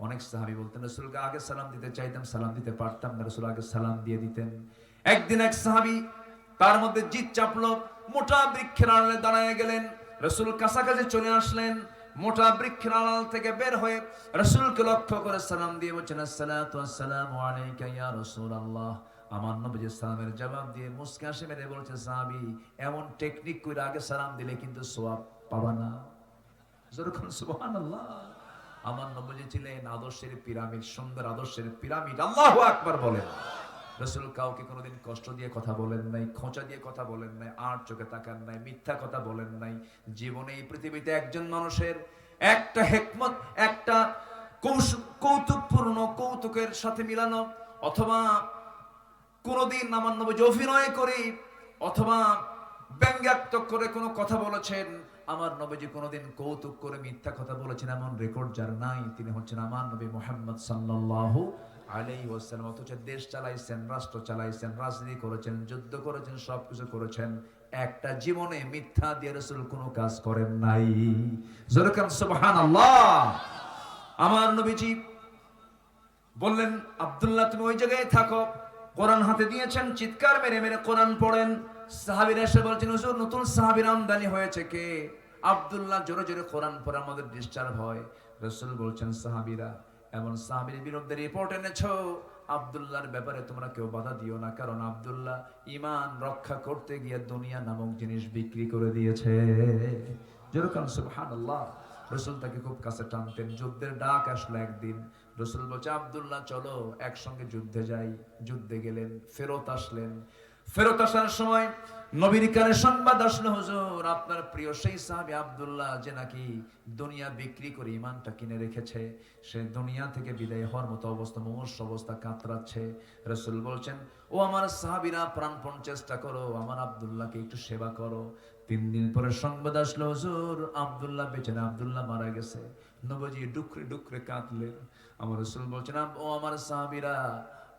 অনেক সাহাবী বলতেন, রাসূলকে আগে সালাম দিতে চাইতাম, সালাম দিতে পারতাম না, রাসূল আগে সালাম দিয়ে দিতেন। একদিন এক সাহাবী তার মধ্যে জিদ চাপলো, মোটা বৃক্ষের আড়ালে দাঁড়ায় গেলেন। রাসূল কাছাকাছি চলে আসলেন, মোটা বৃক্ষের আড়াল থেকে বের হয়ে রাসূলকে লক্ষ্য করে সালাম দিয়ে বলছেন, আসসালাতু ওয়াসসালামু আলাইকা ইয়া রাসূলুল্লাহ। আমার নবীজি সালামের জবাব দিয়ে মুস্কি হাসি মেরে বলছে, সাহাবী এমন টেকনিক করে আগে সালাম দিলে কিন্তু সওয়াব পাবা না। যখন সুবহানাল্লাহ। আমার নবীজি ছিলেন আদর্শের পিরামিড, সুন্দর আদর্শের পিরামিড। আল্লাহু আকবার বলেন। রাসূল কাউকে কোনোদিন কষ্ট দিয়ে কথা বলেন নাই, খোঁচা দিয়ে কথা বলেন নাই, আর চোখে তাকান নাই, মিথ্যা কথা বলেন নাই। জীবনে এই পৃথিবীতে একজন মানুষের একটা হিকমত, একটা কৌতুকপূর্ণ কৌতুকের সাথে মিলানো, অথবা কোনদিন আমার নবীজি অভিনয় করে অথবা ব্যঙ্গাত্মক করে কোনো কথা বলেছেন, আমার নবীজি কোনোদিন কৌতুক করে মিথ্যা কথা বলেছেন এমন রেকর্ড যার নাই, তিনি হচ্ছেন আমার নবী মুহাম্মদ সাল্লাল্লাহু আলাইহি ওয়াসাল্লাম। অথচ দেশ চালাইছেন, রাষ্ট্র চালাইছেন, রাজনীতি করেছেন, যুদ্ধ করেছেন, সবকিছু করেছেন, একটা জীবনে মিথ্যা দিয়ে রাসূল কোনো কাজ করেন নাই। জোরে বলুন সুবহানাল্লাহ। আমার নবীজি বললেন, আব্দুল্লাহ তুমি ওই জায়গায় থাকো। কোরআন হাতে দিয়েছেন, চিৎকার মেরে মেরে কোরআন পড়েন। সাহাবীরা এসে বলছেন, হুজুর নতুন সাহাবীর আমদানি হয়েছে কে? আব্দুল্লাহ জোরে জোরে কোরআন পড়ে আমাদের ডিস্টার্ব হয়। রাসূল বলছেন, সাহাবীরা এমন সাহাবীর বিরুদ্ধে রিপোর্ট এনেছো, আব্দুল্লাহর ব্যাপারে তোমরা কেউ বাধা দিও না, কারণ আব্দুল্লাহ ঈমান রক্ষা করতে গিয়ে দুনিয়া নামক জিনিস বিক্রি করে দিয়েছে। যেরকম সুবহানাল্লাহ। রাসূল তাকে খুব কাছে টানতেন। যুদ্ধের ডাক আসলো একদিন, রাসূল বলছে, আব্দুল্লাহ চলো একসঙ্গে যুদ্ধে যাই। যুদ্ধে গেলেন, ফেরত আসলেন। ফেরত আসার সময় নবীর কানে সংবাদ আসলো, হুজুর আপনার প্রিয় সেই সাহাবী আব্দুল্লাহ যে নাকি দুনিয়া বিক্রি করে ঈমানটা কিনে রেখেছে, সে দুনিয়া থেকে বিদায় হওয়ার মতো অবস্থা, মুমূর্ষু অবস্থা, কাতরাচ্ছে। রাসূল বলছেন, ও আমার সাহাবীরা প্রাণপণ চেষ্টা করো, আমার আব্দুল্লাহকে একটু সেবা করো। 3 দিন পরে সংবাদ আসলো, হুজুর আব্দুল্লাহ বেঁচে না, আব্দুল্লাহ মারা গেছে। নবীজি ডুকরে ডুকরে কাঁদলেন। আমার রাসূল বলছেন, ও আমার সাহাবীরা,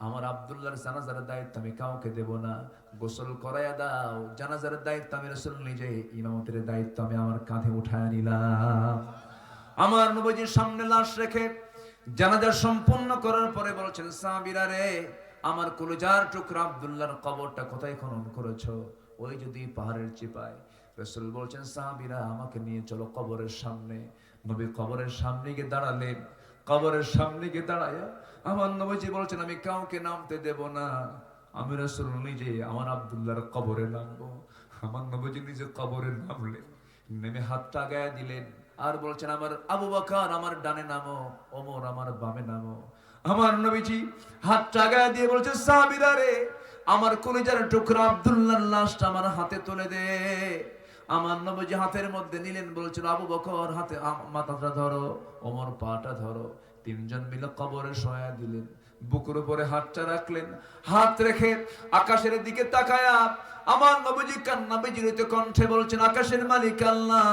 আমার আব্দুল্লাহর জানাজার দায়িত্ব আমি কাউকে দেব না, গোসল করাইয়া দাও। জানাজার দায়িত্ব আমি রাসূল নিজে, ইমামতের দায়িত্ব আমি আমার কাঁধে উঠায় নিলাম। আমার নবীজির সামনে লাশ রেখে জানাজা সম্পূর্ণ করার পরে বলছেন, সাহাবীরা রে, আমার কলিজার টুকরা আব্দুল্লাহর কবরটা কোথায় খনন করেছো? ওই যদি পাহাড়ের চিপায়। রাসূল বলছেন, সাহাবীরা আমাকে নিয়ে চলো কবরের সামনে। নবী কবরের সামনে গিয়ে দাঁড়ালেন। কবরের সামনে গিয়ে দাঁড়ায়া আমার নবীজি বলছেন, আমি কাউকে নামতে দেব না, আমি রাসূল নিজে আমার আব্দুল্লাহর কবরে নামবো। আমার নবীজি নিজে কবরে নামলেন, নেমে হাতটা গায়ে দিলেন আর বলছেন, আমার আবু বকর আমার ডানে নামো, ওমর আমার বামে নামো। আমার নবীজি হাতটা গায়ে দিয়ে বলছেন, সাহাবীরা রে, আমার কলিজার টুকরা আব্দুল্লাহর লাশটা আমার হাতে তুলে দে। আমার নবীজি হাতের মধ্যে নিলেন, বলছেন, আবু বকর হাতে মাথাটা ধরো, ওমর পাটা ধরো। 3 জন মিলে কবরে শোয়া দিলেন। বুকের উপরে হাতটা রাখলেন। হাত রেখে আকাশের দিকে তাকায়া আমার নবীজি কান্না বিজড়িত কণ্ঠে বলছেন, আকাশের মালিক আল্লাহ,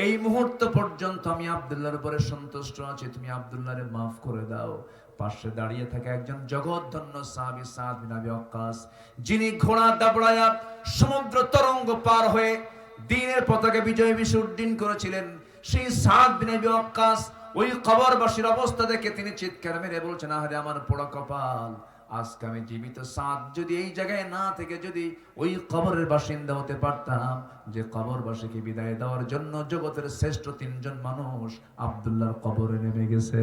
এই মুহূর্ত পর্যন্ত আমি আব্দুল্লাহর উপরে সন্তুষ্ট আছি, তুমি আব্দুল্লাহরে মাফ করে দাও। পাশে দাঁড়িয়ে থাকা একজন জগৎধন্য সাহাবী সাদ বিন আবি ওয়াক্কাস, যিনি ঘোড়া দাবড়ায়া সমুদ্র তরঙ্গ পার হয়ে দ্বীনের পতাকা বিজয় মিশে উড্ডীন করেছিলেন, সেই সাদ বিন আবি ওয়াক্কাস ওই কবরবাসীর অবস্থা দেখে তিনি চিৎকার মেরে বলছেন, আহারে আমার পোড়া কপাল, আজকে আমি জীবিত সাদ যদি এই জায়গায় না থেকে যদি ওই কবরের বাসিন্দা হতে পারতাম, যে কবরবাসীকে বিদায় দেওয়ার জন্য জগতের শ্রেষ্ঠ 3 জন মানুষ আব্দুল্লাহর কবরে নেমে গেছে।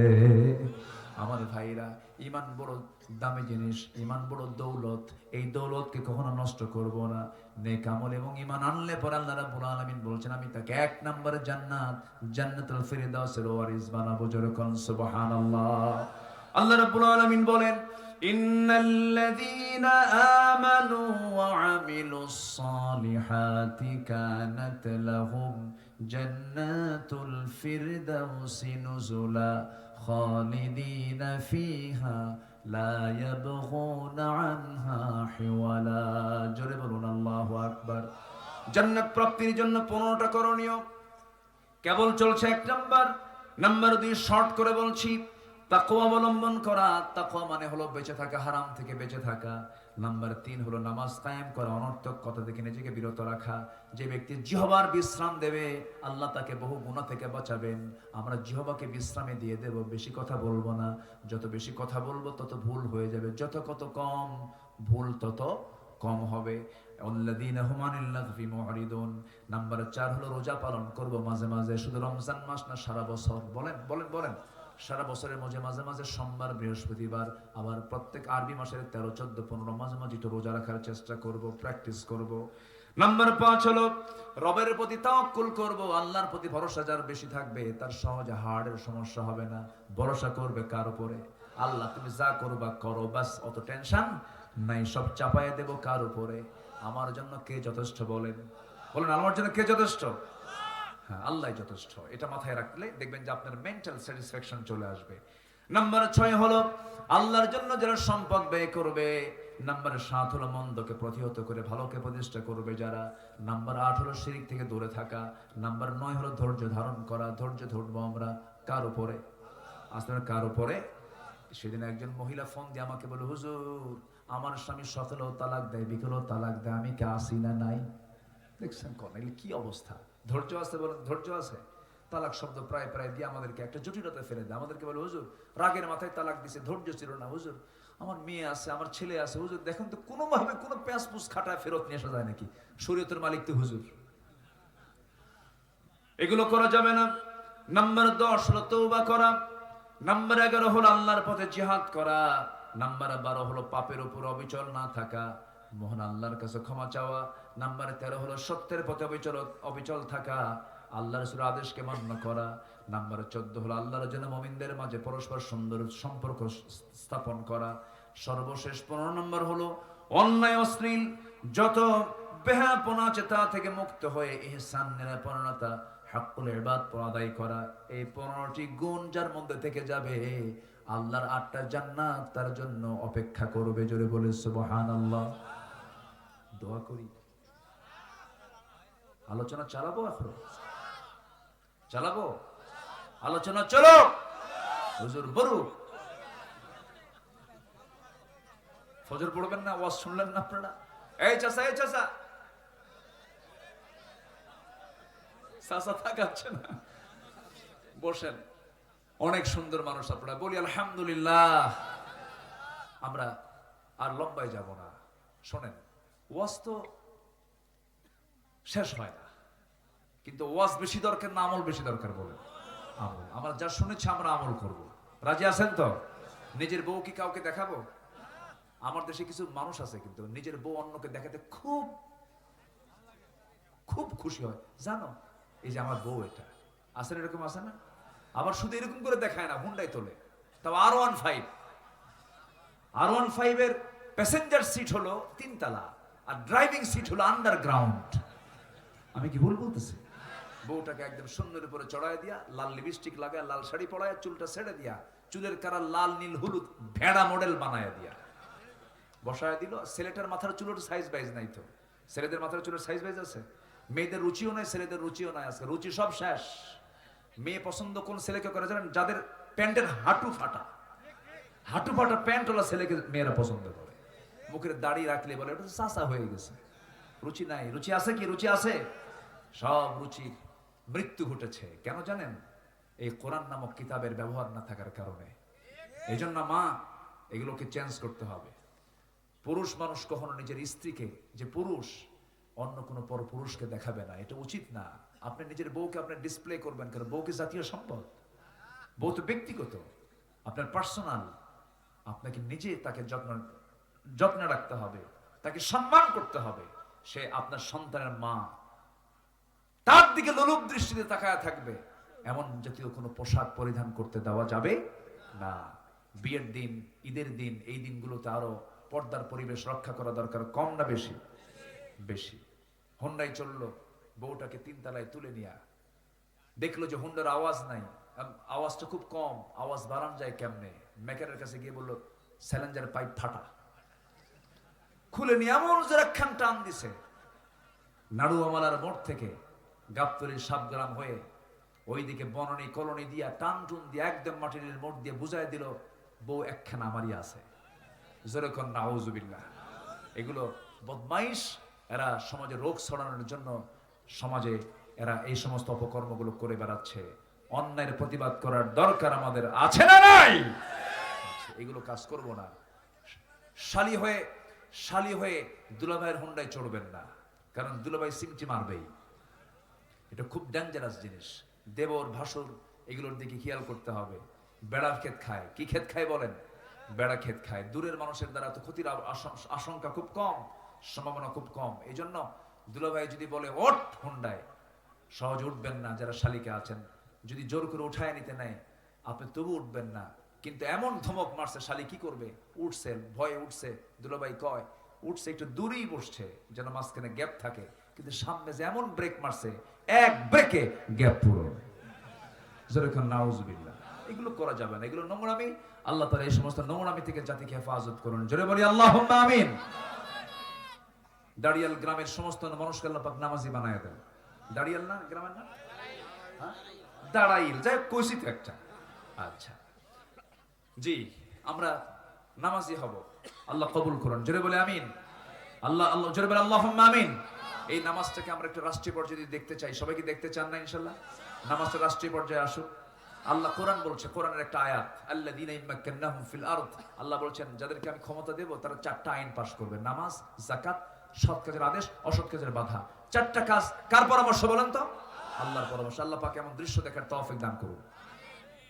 আমার ভাইরা, ঈমান বড় দামি জিনিস, ঈমান বড় দৌলত। এই দৌলতকে কখনো নষ্ট করব না। নেক আমল এবং ঈমান আনলে পরে আল্লাহ রাব্বুল আলামিন বলছেন, আমি তাকে 1 নম্বরে জান্নাত, জান্নাতুল ফিরদাউসের ওয়ারিস বানাবো। যেরকম সুবহানাল্লাহ। আল্লাহ রাব্বুল আলামিন বলেন, ইন্নাল্লাযীনা আমানু ওয়া আমিলুস সালিহাতি কানাত লাহুম জান্নাতুল ফিরদাউসি নুজুলা খালিদিনা ফিহা লা ইয়াবগুনা আনহা হিওয়ালা। জোরে বলুন আল্লাহু আকবার। জান্নাত প্রাপ্তির জন্য 15টা করণীয় কেবল চলছে 1 নাম্বার। নাম্বার 2 শর্ট করে বলছি, তাকওয়া অবলম্বন করা। তাকওয়া মানে হলো বেঁচে থাকা, হারাম থেকে বেঁচে থাকা। নাম্বার 3 হলো নামাজ কায়েম করা, অনর্থক কথা থেকে নিজেকে বিরত রাখা। যে ব্যক্তি জিহ্বার বিশ্রাম দেবে, আল্লাহ তাকে বহু গুনাহ থেকে বাঁচাবেন। আমরা জিহ্বাকে বিশ্রামে দিয়ে দেব, বেশি কথা বলবো না। যত বেশি কথা বলবো তত ভুল হয়ে যাবে, যত কত কম ভুল তত কম হবে। আল্লাযীনা হুম আনিল লাগফি মুরিদুন। নাম্বার 4 হলো রোজা পালন করব মাঝে মাঝে, শুধু রমজান মাস না, সারা বছর। বলেন বলেন বলেন, সারা বছরের মাঝে মাঝে মাঝে সোমবার, বৃহস্পতিবার, আবার প্রত্যেক আরবি মাসের 13, 14, 15 মাঝে মাঝে একটু রোজা রাখার চেষ্টা করব, প্র্যাকটিস করব। নাম্বার 5 হলো রবের প্রতি তাওয়াক্কুল করব। আল্লাহর প্রতি ভরসা যার বেশি থাকবে, তার সহজে হার্টের সমস্যা হবে না। ভরসা করবে কার উপরে? আল্লাহ, তুমি যা করবা করো, বাস, অত টেনশন নাই, সব চাপায় দেব কার উপরে? আমার জন্য কে যথেষ্ট? বলেন বলেন, আমার জন্য কে যথেষ্ট? হ্যাঁ, আল্লাহ যথেষ্ট। এটা মাথায় রাখলে দেখবেন যে আপনার মেন্টাল স্যাটিসফ্যাকশন চলে আসবে। নাম্বার 6 হলো আল্লাহর জন্য যারা সম্পদ ব্যয় করবে। নাম্বার 7 হলো মন্দকে প্রতিহত করে ভালোকে প্রতিষ্ঠা করবে যারা। নাম্বার 8 হলো শিরক থেকে দূরে থাকা। নাম্বার 9 হলো ধৈর্য ধারণ করা। ধৈর্য ধরবো আমরা কার উপরে? আসলে কার উপরে? সেদিন একজন মহিলা ফোন দিয়ে আমাকে বলে, হুজুর আমার স্বামী 17 তালাক দেয়, 20 তালাক দেয়, আমি কি আসি না নাই? দেখছেন কোন কি অবস্থা? ধৈর্য আছে? বলেন ধৈর্য আছে? তালাক শব্দ প্রায় প্রায় দিয়ে আমাদেরকে একটা জটিলতা ফেলে দেয়। আমাদেরকে বলে হুজুর রাগের মাথায় তালাক দিছে, ধৈর্য ছিল না হুজুর, আমার মেয়ে আছে, আমার ছেলে আছে, হুজুর দেখেন তো কোনোভাবে কোনো প্যাঁচ পুস খাটায় ফেরত নিয়ে আসা যায় নাকি? শরীয়তের মালিক তো হুজুর। এগুলো করা যাবে না। নাম্বার 10 হলো তওবা করা। নাম্বার 11 হলো আল্লাহর পথে জিহাদ করা। নাম্বার 12 হলো পাপের উপর অবিচল না থাকা, মহান আল্লাহর কাছে ক্ষমা চাওয়া। নাম্বার 13 হলো সত্যের পথে অবিচল থাকা, আল্লাহ রাসূলের আদেশকে মান্য করা। নাম্বার 14 হলো আল্লাহর জন্য মুমিনদের মাঝে পরস্পর সুন্দর সম্পর্ক স্থাপন করা। সর্বশেষ 15 নম্বর হলো অন্যায় অশ্লীল যত বেহাপনা আছে তা থেকে মুক্ত হয়ে ইহসান নিরাপরণতা হাক্কুল ইবাদ আদায় করা। এই 15টি গুণ যার মধ্যে থেকে যাবে, আল্লাহর 8টা জান্নাত তার জন্য অপেক্ষা করবে। জোরে বলে সুবহানাল্লাহ। দোয়া করি, আলোচনা চালাবো, এখন চালাবো আলোচনা, চলো হুজুর বলুক। ফজর পড়বেন না? ওয়াজ শুনলেন না আপনারা? এই চাচা, এই চাচা, চাচা থাকাচ্ছে না, বসেন। অনেক সুন্দর মানুষ আপনারা, বলি আলহামদুলিল্লাহ। আমরা আর লম্বায় যাব না। শোনেন, ওয়াজ তো শেষ হয় না, কিন্তু ওয়াজ বেশি দরকার না আমল বেশি দরকার? বলেন আমল। আমরা যা শুনেছি আমরা আমল করব। রাজি আছেন তো? নিজের বউ কি কাউকে দেখাবো? আমার দেশে কিছু মানুষ আছে কিন্তু নিজের বউ অন্যকে দেখাতে খুব খুব খুশি হয়, জানো এই যে আমার বউ এটা আছে, এরকম আছে না? আবার শুধু এরকম করে দেখায় না, হুন্ডাই তোলে, তাও R15 এর প্যাসেঞ্জার সিট হলো 3 তলা আর ড্রাইভিং সিট হলো আন্ডারগ্রাউন্ড। আমি কি ভুল বলতেছি? বউটাকে একদম সুন্দর উপরে চড়ায় দিয়া, লাল লিপস্টিক লাগায়, লাল শাড়ি পরায়, চুলটা ছেড়ে দিয়া, চুলের কালার লাল নীল হলুদ ভেড়া মডেল বানায় দিয়া বসায় দিল। ছেলেটার মাথার চুলের সাইজ বাইজ নাই তো? ছেলেদের মাথার চুলের সাইজ বাইজ আছে? মেয়েদের রুচিও নাই, ছেলেদের রুচিও নাই। আজকে রুচি সব শেষ। মেয়ে পছন্দ কোন ছেলেকে করে জানেন? যাদের প্যান্টের হাঁটু ফাটা প্যান্ট ওলা ছেলেকে মেয়েরা পছন্দ করে। মুখের দাড়ি রাখলে বলে ওটা চাচা হয়ে গেছে। রুচি নাই। রুচি আছে কি? রুচি আছে। সব রুচির মৃত্যু ঘটেছে। কেন জানেন? এই কোরআন নামক কিতাবের ব্যবহার না থাকার কারণে। এই জন্য মা, এগুলোকে চেঞ্জ করতে হবে। পুরুষ মানুষ কখনো নিজের স্ত্রীকে, যে পুরুষ, অন্য কোনো পর পুরুষকে দেখাবে না, এটা উচিত না। আপনি নিজের বউকে আপনি ডিসপ্লে করবেন কেন? বউ কি জাতীয় সম্পদ? বউ তো ব্যক্তিগত, আপনার পার্সোনাল। আপনাকে নিজে তাকে যত্ন রাখতে হবে, তাকে সম্মান করতে হবে। সে আপনার সন্তানের মা, তার দিকে লোলুপ দৃষ্টিতে তাকায় থাকবে এমন জাতীয় কোনো পোশাক পরিধান করতে দেওয়া যাবে না। বিয়ের দিন, ঈদের দিন, এই দিনগুলোতে আরো পর্দার পরিবেশ রক্ষা করা দরকার। কম না বেশি? বেশি। হুন্ডাই চললো, বউটাকে 3 তলায় তুলে নিয়ে দেখলো যে হুন্ডার আওয়াজ নাই, আওয়াজটা খুব কম, আওয়াজ বাড়ানো যায় কেমনে? মেকারের কাছে গিয়ে বললো স্যালেঞ্জার পাইপ ফাটা। খুলে নিয়ে এমন জোরাখান টান দিছে, নাড়ুয়ামালার মোড় থেকে গাবতলীর সাবগ্রাম হয়ে ওইদিকে বননী কলোনি দিয়া টান টুন দিয়ে একদম মাটির মোড় দিয়ে বুঝাই দিল বউ একখানা আমারই আছে। যেরকম নাউজুবিল্লাহ। এগুলো বদমাইশ, এরা সমাজে রোগ ছড়ানোর জন্য সমাজে এরা এই সমস্ত অপকর্মগুলো করে বেড়াচ্ছে। অন্যায়ের প্রতিবাদ করার দরকার আমাদের আছে না নাই? এগুলো কাজ করব না। শালি হয়ে দুলাভাইয়ের হুন্ডায় চড়বেন না, কারণ দুলাভাই সিমটি মারবেই। এটা খুব ডেঞ্জারাস জিনিস। দেবর ভাসুর এগুলোর দিকে খেয়াল করতে হবে। বেড়া ক্ষেত খায়। কি ক্ষেত খায় বলেন? বেড়া ক্ষেত খায়। দূরের মানুষের দ্বারা তো ক্ষতির আশঙ্কা খুব কম, সম্ভাবনা খুব কম। এই জন্য দুলাভাই যদি বলে ওঠ হুন্ডায়, সহজে উঠবেন না। যারা শালিকা আছেন, যদি জোর করে উঠায় নিতে নেয়, আপনি তবু উঠবেন না। কিন্তু এমন ধমক মারছে, শালি কি করবে? উঠছে, ভয়ে উঠছে। দুলাভাই কয় উঠছে, একটু দূরেই বসছে যেন মাঝখানে গ্যাপ থাকে, কিন্তু সামনে যে এমন ব্রেক মারছে, এক ব্রেকে গ্যাপ পুরো। যেরকম নাউজুবিল্লাহ। এগুলো করা যাবে না, এগুলো নোংরামি। আল্লাহ তাআলা এই সমস্ত নোংরামি থেকে জাতিকে হেফাজত করুন। জোরে বলি আল্লাহুম্মা আমিন। দাড়িয়াল গ্রামের সমস্ত মানুষকে আল্লাহ পাক নামাজি বানায় দেন। দাড়িয়াল না গ্রামের না? দাঁড়াইল, যাই কইছি তো একটা। আচ্ছা জি, আমরা নামাজি হব। আল্লাহ কবুল করুন। জোরে বলে আমিন। আল্লাহ জোরে বলে আল্লাহুম্মা আমিন। এই নামাজটাকে আমরা একটা রাষ্ট্রীয় পর্যায়ে দেখতে চাই। সবাই কি দেখতে চান না? ইনশাআল্লাহ। নামাজটা রাষ্ট্রীয় পর্যায়ে আসুক। আল্লাহ কোরআন বলছে, কোরআনের একটা আয়াত, আল্লাযীনা ইম্মাক্কান্নাহুম ফিল আরদ, আল্লাহ বলছেন যাদেরকে আমি ক্ষমতা দেব তারা 4টা আইন পাশ করবে, নামাজ, যাকাত, সৎ কাজের আদেশ, অসৎ কাজের বাধা। 4টা কাজ কার পরামর্শ বলেন তো? আল্লাহর পরামর্শ। আল্লাহ পাক এমন দৃশ্য দেখার তৌফিক দান করুন।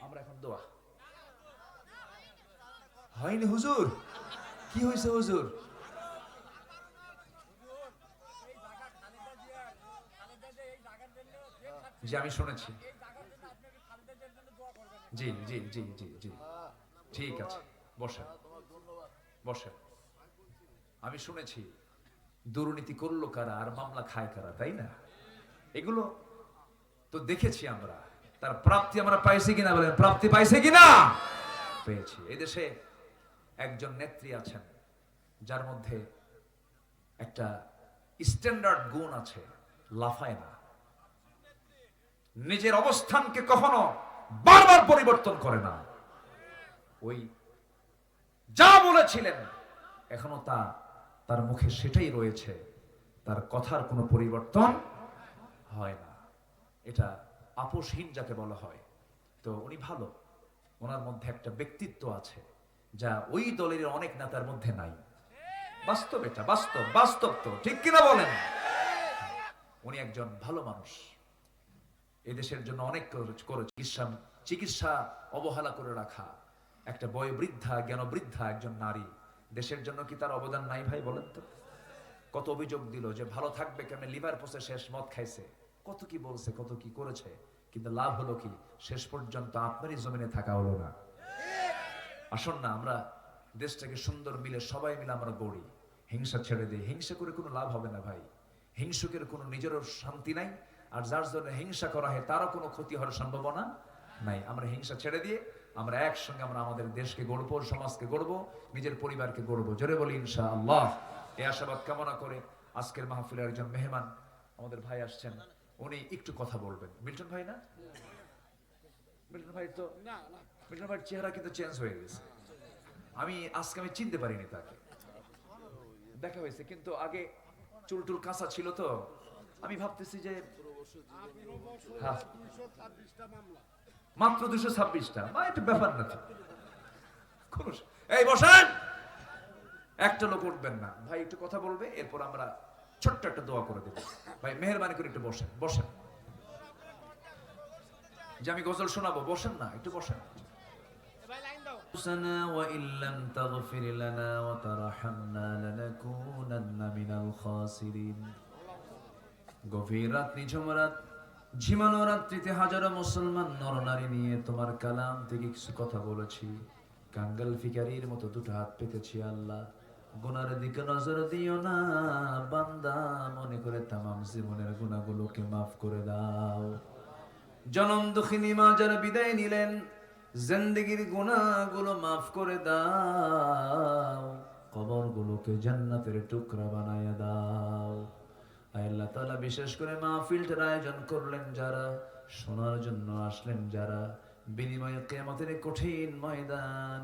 আমরা এখন দোয়া। হয়নি হুজুর? কি হয়েছে হুজুর? জি আমি শুনেছি। জি জি জি জি জি ঠিক আছে, বসেন বসেন। আমি শুনেছি দুর্নীতি করলো কারা আর মামলা খায় কারা, তাই না? এগুলো তো দেখেছি আমরা। তার প্রাপ্তি আমরা পাইছি কিনা বলেন? প্রাপ্তি পাইছে কিনা? পেয়েছি। এদেশে একজন নেত্রী আছেন যার মধ্যে একটা স্ট্যান্ডার্ড গুণ আছে, লাফায় না, নিজের অবস্থানকে কখনো বারবার পরিবর্তন করে না। ওই যা বলেছিলেন এখনো তার মুখে সেটাই রয়েছে, তার কথার কোনো পরিবর্তন হয় না। এটা আপোষহীন যাকে বলা হয়। তো উনি ভালো, ওনার মধ্যে একটা ব্যক্তিত্ব আছে যা ওই দলের অনেক নেতার মধ্যে নাই। বাস্তব, এটা বাস্তব, বাস্তব তো ঠিক কিনা বলেন? উনি একজন ভালো মানুষ, এদেশের জন্য অনেক করে চিকিৎসা অবহেলা করে রাখা একটা বয়োবৃদ্ধা, জ্ঞানবৃদ্ধা একজন নারী, দেশের জন্য কি তার অবদান নাই ভাই বলেন তো? কত অভিযোগ দিল যে ভালো থাকবে কেমন, লিভার পচে শেষ, মদ খাইছে, কত কি বলছে, কত কি করেছে, কিন্তু লাভ হলো কি? শেষ পর্যন্ত আপনারই জমিনে থাকা হলো না। আসুন না আমরা দেশটাকে সুন্দর মিলে সবাই মিলে আমরা গড়ি, হিংসা ছেড়ে দিই। হিংসা করে কোনো লাভ হবে না ভাই। হিংসুকের কোনো নিজেরও শান্তি নাই, আর যার জন্য হিংসা করা হয় তারও কোনো ক্ষতি হওয়ার সম্ভাবনা নাই। আমরা হিংসা ছেড়ে দিয়ে আমরা একসঙ্গে আমরা আমাদের দেশকে গড়বো, সমাজকে গড়বো, নিজের পরিবারকে গড়বো। জোরে বলি ইনশাআল্লাহ। এই আশাবাদ কামনা করে আজকের মাহফিলের একজন মেহমান আমাদের ভাই আসছেন, উনি একটু কথা বলবেন। মিল্টন ভাই না? মিল্টন ভাই তো মিল্টন ভাইয়ের চেহারা কিন্তু চেঞ্জ হয়ে গেছে। আজকে চিনতে পারিনি তাকে, দেখা হয়েছে কিন্তু আগে চুলটুল কাঁচা ছিল তো আমি ভাবতেছি যে মাত্র 226টা একটা ব্যাপার না তো। এই বসেন, একটা লোক উঠবেন না ভাই, একটু কথা বলবে, এরপর আমরা ছোট্ট একটা দোয়া করে দেব। ভাই মেহেরবানি করে একটু বসেন, বসেন, যে আমি গজল শোনাবো, বসেন না, একটু বসেন। وإن لم تغفر لنا وترحمنا لنكونن من الخاسرين। গভীর রাত, নিঝুম রাত, ঝিমানো রাত্রিতে হাজারো মুসলমান নরনারী নিয়ে তোমার কালাম থেকে কিছু কথা বলেছি। কাঙ্গাল ফিকারির মতো দুটো হাত পেতেছি। আল্লাহ গুনার দিকে নজর দিও না, বান্দা মনে করে তামাম জীবনের গুনাহগুলোকে মাফ করে দাও। জনম দুঃখিনী মা যারা বিদায় নিলেন, জিন্দেগির গুনাহগুলো মাফ করে দাও, কবরগুলোকে জান্নাতের টুকরা বানায়া দাও। আল্লাহ তাআলা বিশেষ করে মাহফিলটার আয়োজন করলেন যারা, শোনার জন্য আসলেন যারা, বিনিময়ে কিয়ামতের কঠিন ময়দান,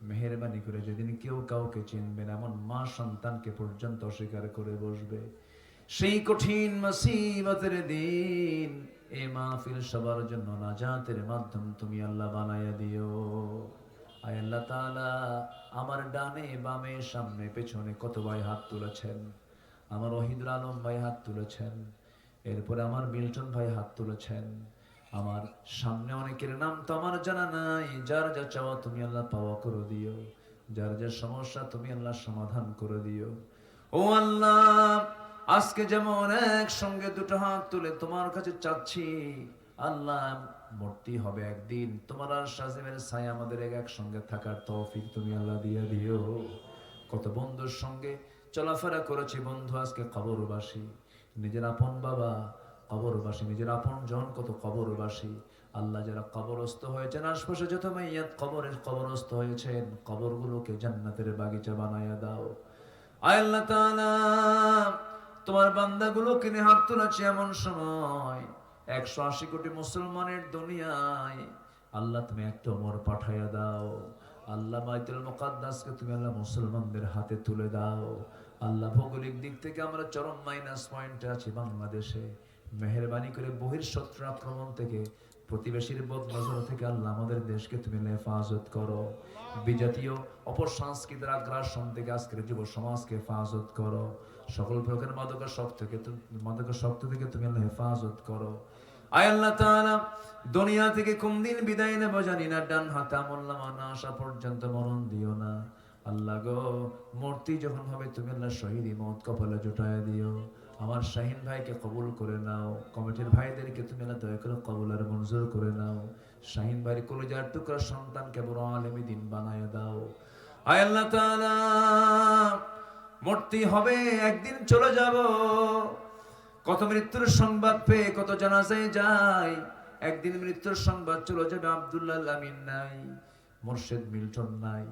মেহেরবানি করে যেদিন কেউ কাউকে চিনবে না এমন মা সন্তানকে পর্যন্ত অস্বীকার করে বসবে, সেই কঠিন মুসিবতের দিন এই মাহফিল সবার জন্য নাজাতের মাধ্যম তুমি আল্লাহ বানায়া দিও। আয় আল্লাহ তাআলা, আমার ডানে বামে সামনে পেছনে কত ভাই হাত তুলেছেন। আমার ওহিদুল আলম ভাই হাত তুলেছেন, এরপরে আমার মিল্টন ভাই হাত তুলেছেন, আমার সামনে অনেকের নাম তো আমার জানা নাই। যার যা চাওয়া তুমি আল্লাহ পাওয়া করে দিও, যার যা সমস্যা তুমি আল্লাহ সমাধান করে দিও। ও আল্লাহ, আজকে যেমন একসঙ্গে দুটো হাত তুলে তোমার কাছে চাচ্ছি, আল্লাহ মূর্তি হবে একদিন তোমার আর শাজিমের ছায়া আমাদের একসঙ্গে থাকার তৌফিক তুমি আল্লাহ দিয়ে দিও। কত বন্ধুর সঙ্গে চলাফেরা করেছি, বন্ধু আজকে কবরবাসী, নিজের আপন বাবা কবরবাসী, নিজের আপন জন কত কবরবাসী। আল্লাহ যারা কবরস্থ হয়েছেন, আশপাশে যত মাইয়াত কবরস্থ হয়েছেন, কবরগুলোকে জান্নাতের বাগিচা বানায়া দাও। আয় আল্লাহ তাআলা, তোমার বান্দাগুলোকে নিয়ে হাত তুলেছি এমন সময় 180 কোটি মুসলমানের দুনিয়ায়, আল্লাহ তুমি একটা ওমর পাঠাইয়া দাও। আল্লাহ বাইতুল মুকাদ্দাসকে তুমি আল্লাহ মুসলমানদের হাতে তুলে দাও। আল্লাহ ভৌগোলিক দিক থেকে আমরা চরম মাইনাস পয়েন্টে আছি বাংলাদেশে, মেহেরবানি করে বহির্শত্রু আক্রমণ থেকে, প্রতিবেশীর বদনজর থেকে আল্লাহ আমাদের দেশকে তুমি হেফাজত করো। বিজাতীয় অপসংস্কৃতির আগ্রাসন থেকে আজকের যুব সমাজকে হেফাজত করো। সকল প্রকার মাদকাসক্ত থেকে তুমি আল্লাহ হেফাজত করো। আয় আল্লাহ তাআলা, দুনিয়া থেকে কোন দিন বিদায় নেব জানি না, ডান হাতে আমল নামা না আসা পর্যন্ত মরণ দিও না। আল্লাহ গো, মূর্তি যখন হবে তুমি আল্লাহ শহীদ মত কপালে জুটায় দিও। আমার শাহিন ভাইকে কবুল করে নাও, কমিটির ভাইদেরকে তুমি আল্লাহ দয়া করে কবুল আর মঞ্জুর করে নাও। শাহিন ভাইয়ের কলিজার টুকরা সন্তানকে বড় আলেমী দিন বানায় দাও। আয় আল্লাহ তাআলা, মূর্তি হবে, একদিন চলে যাব। কত মৃত্যুর সংবাদ পেয়ে কত জানাজায় যায়, একদিন মৃত্যুর সংবাদ চলে যাবে। আব্দুল্লাহ আমিন নাই, মোর্শেদ মিল্টন নাই,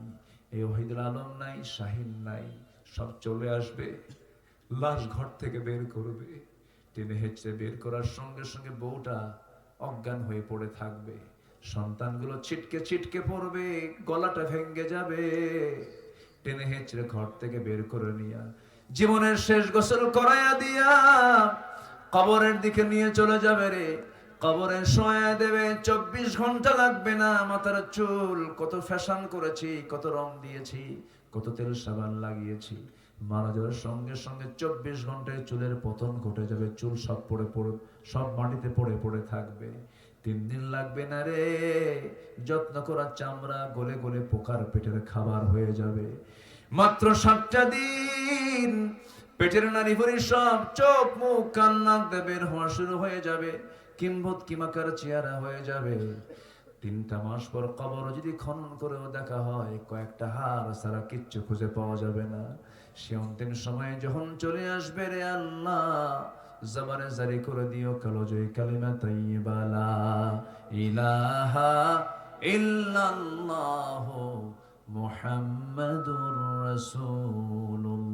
এই ওহিদুল আলম নাই, শাহিন নাই, সব চলে আসবে। লাশ ঘর থেকে বের করবে, টেনে হেঁচড়ে বের করার সঙ্গে সঙ্গে বউটা অজ্ঞান হয়ে পড়ে থাকবে, সন্তানগুলো ছিটকে ছিটকে পড়বে, গলাটা ভেঙে যাবে। টেনে হেঁচড়ে ঘর থেকে বের করে নিয়া জীবনের শেষ গোসল করাইয়া দিয়া কবরের দিকে নিয়ে চলে যাবে রে। কবরে শোয়া দেবে, 24 ঘন্টা লাগবে না। মাথার চুল কত ফ্যাশন করেছি, কত রং দিয়েছি, কত তেল সাবান লাগিয়েছি, মারা যাওয়ার সঙ্গে সঙ্গে 24 ঘন্টায় চুলের পতন ঘটে যাবে। চুল সব সব মাটিতে পড়ে পড়ে থাকবে। 3 দিন লাগবে না রে, যত্ন করা চামড়া গলে গলে পোকার পেটের খাবার হয়ে যাবে। মাত্র 7টা দিন পেটের নারী ভরি সব চোখ মুখ কান নাক দিয়ে বের হওয়া শুরু হয়ে যাবে, কিম্ভূত কিমাকার চেহারা হয়ে যাবে। 3টা মাস পর কবর যদি খনন করেও দেখা হয়, কয়েকটা হাড় ছাড়া কিচ্ছু খুঁজে পাওয়া যাবে না। সে অন্তিম সময়ে যখন চলে আসবে রে আল্লাহ, জবানে জারি করে দিও কালোজয়ী কালিমা তাইয়্যিবা লা ইলাহা ইল্লাল্লাহু মুহাম্মাদুর রাসূলুল্লাহ।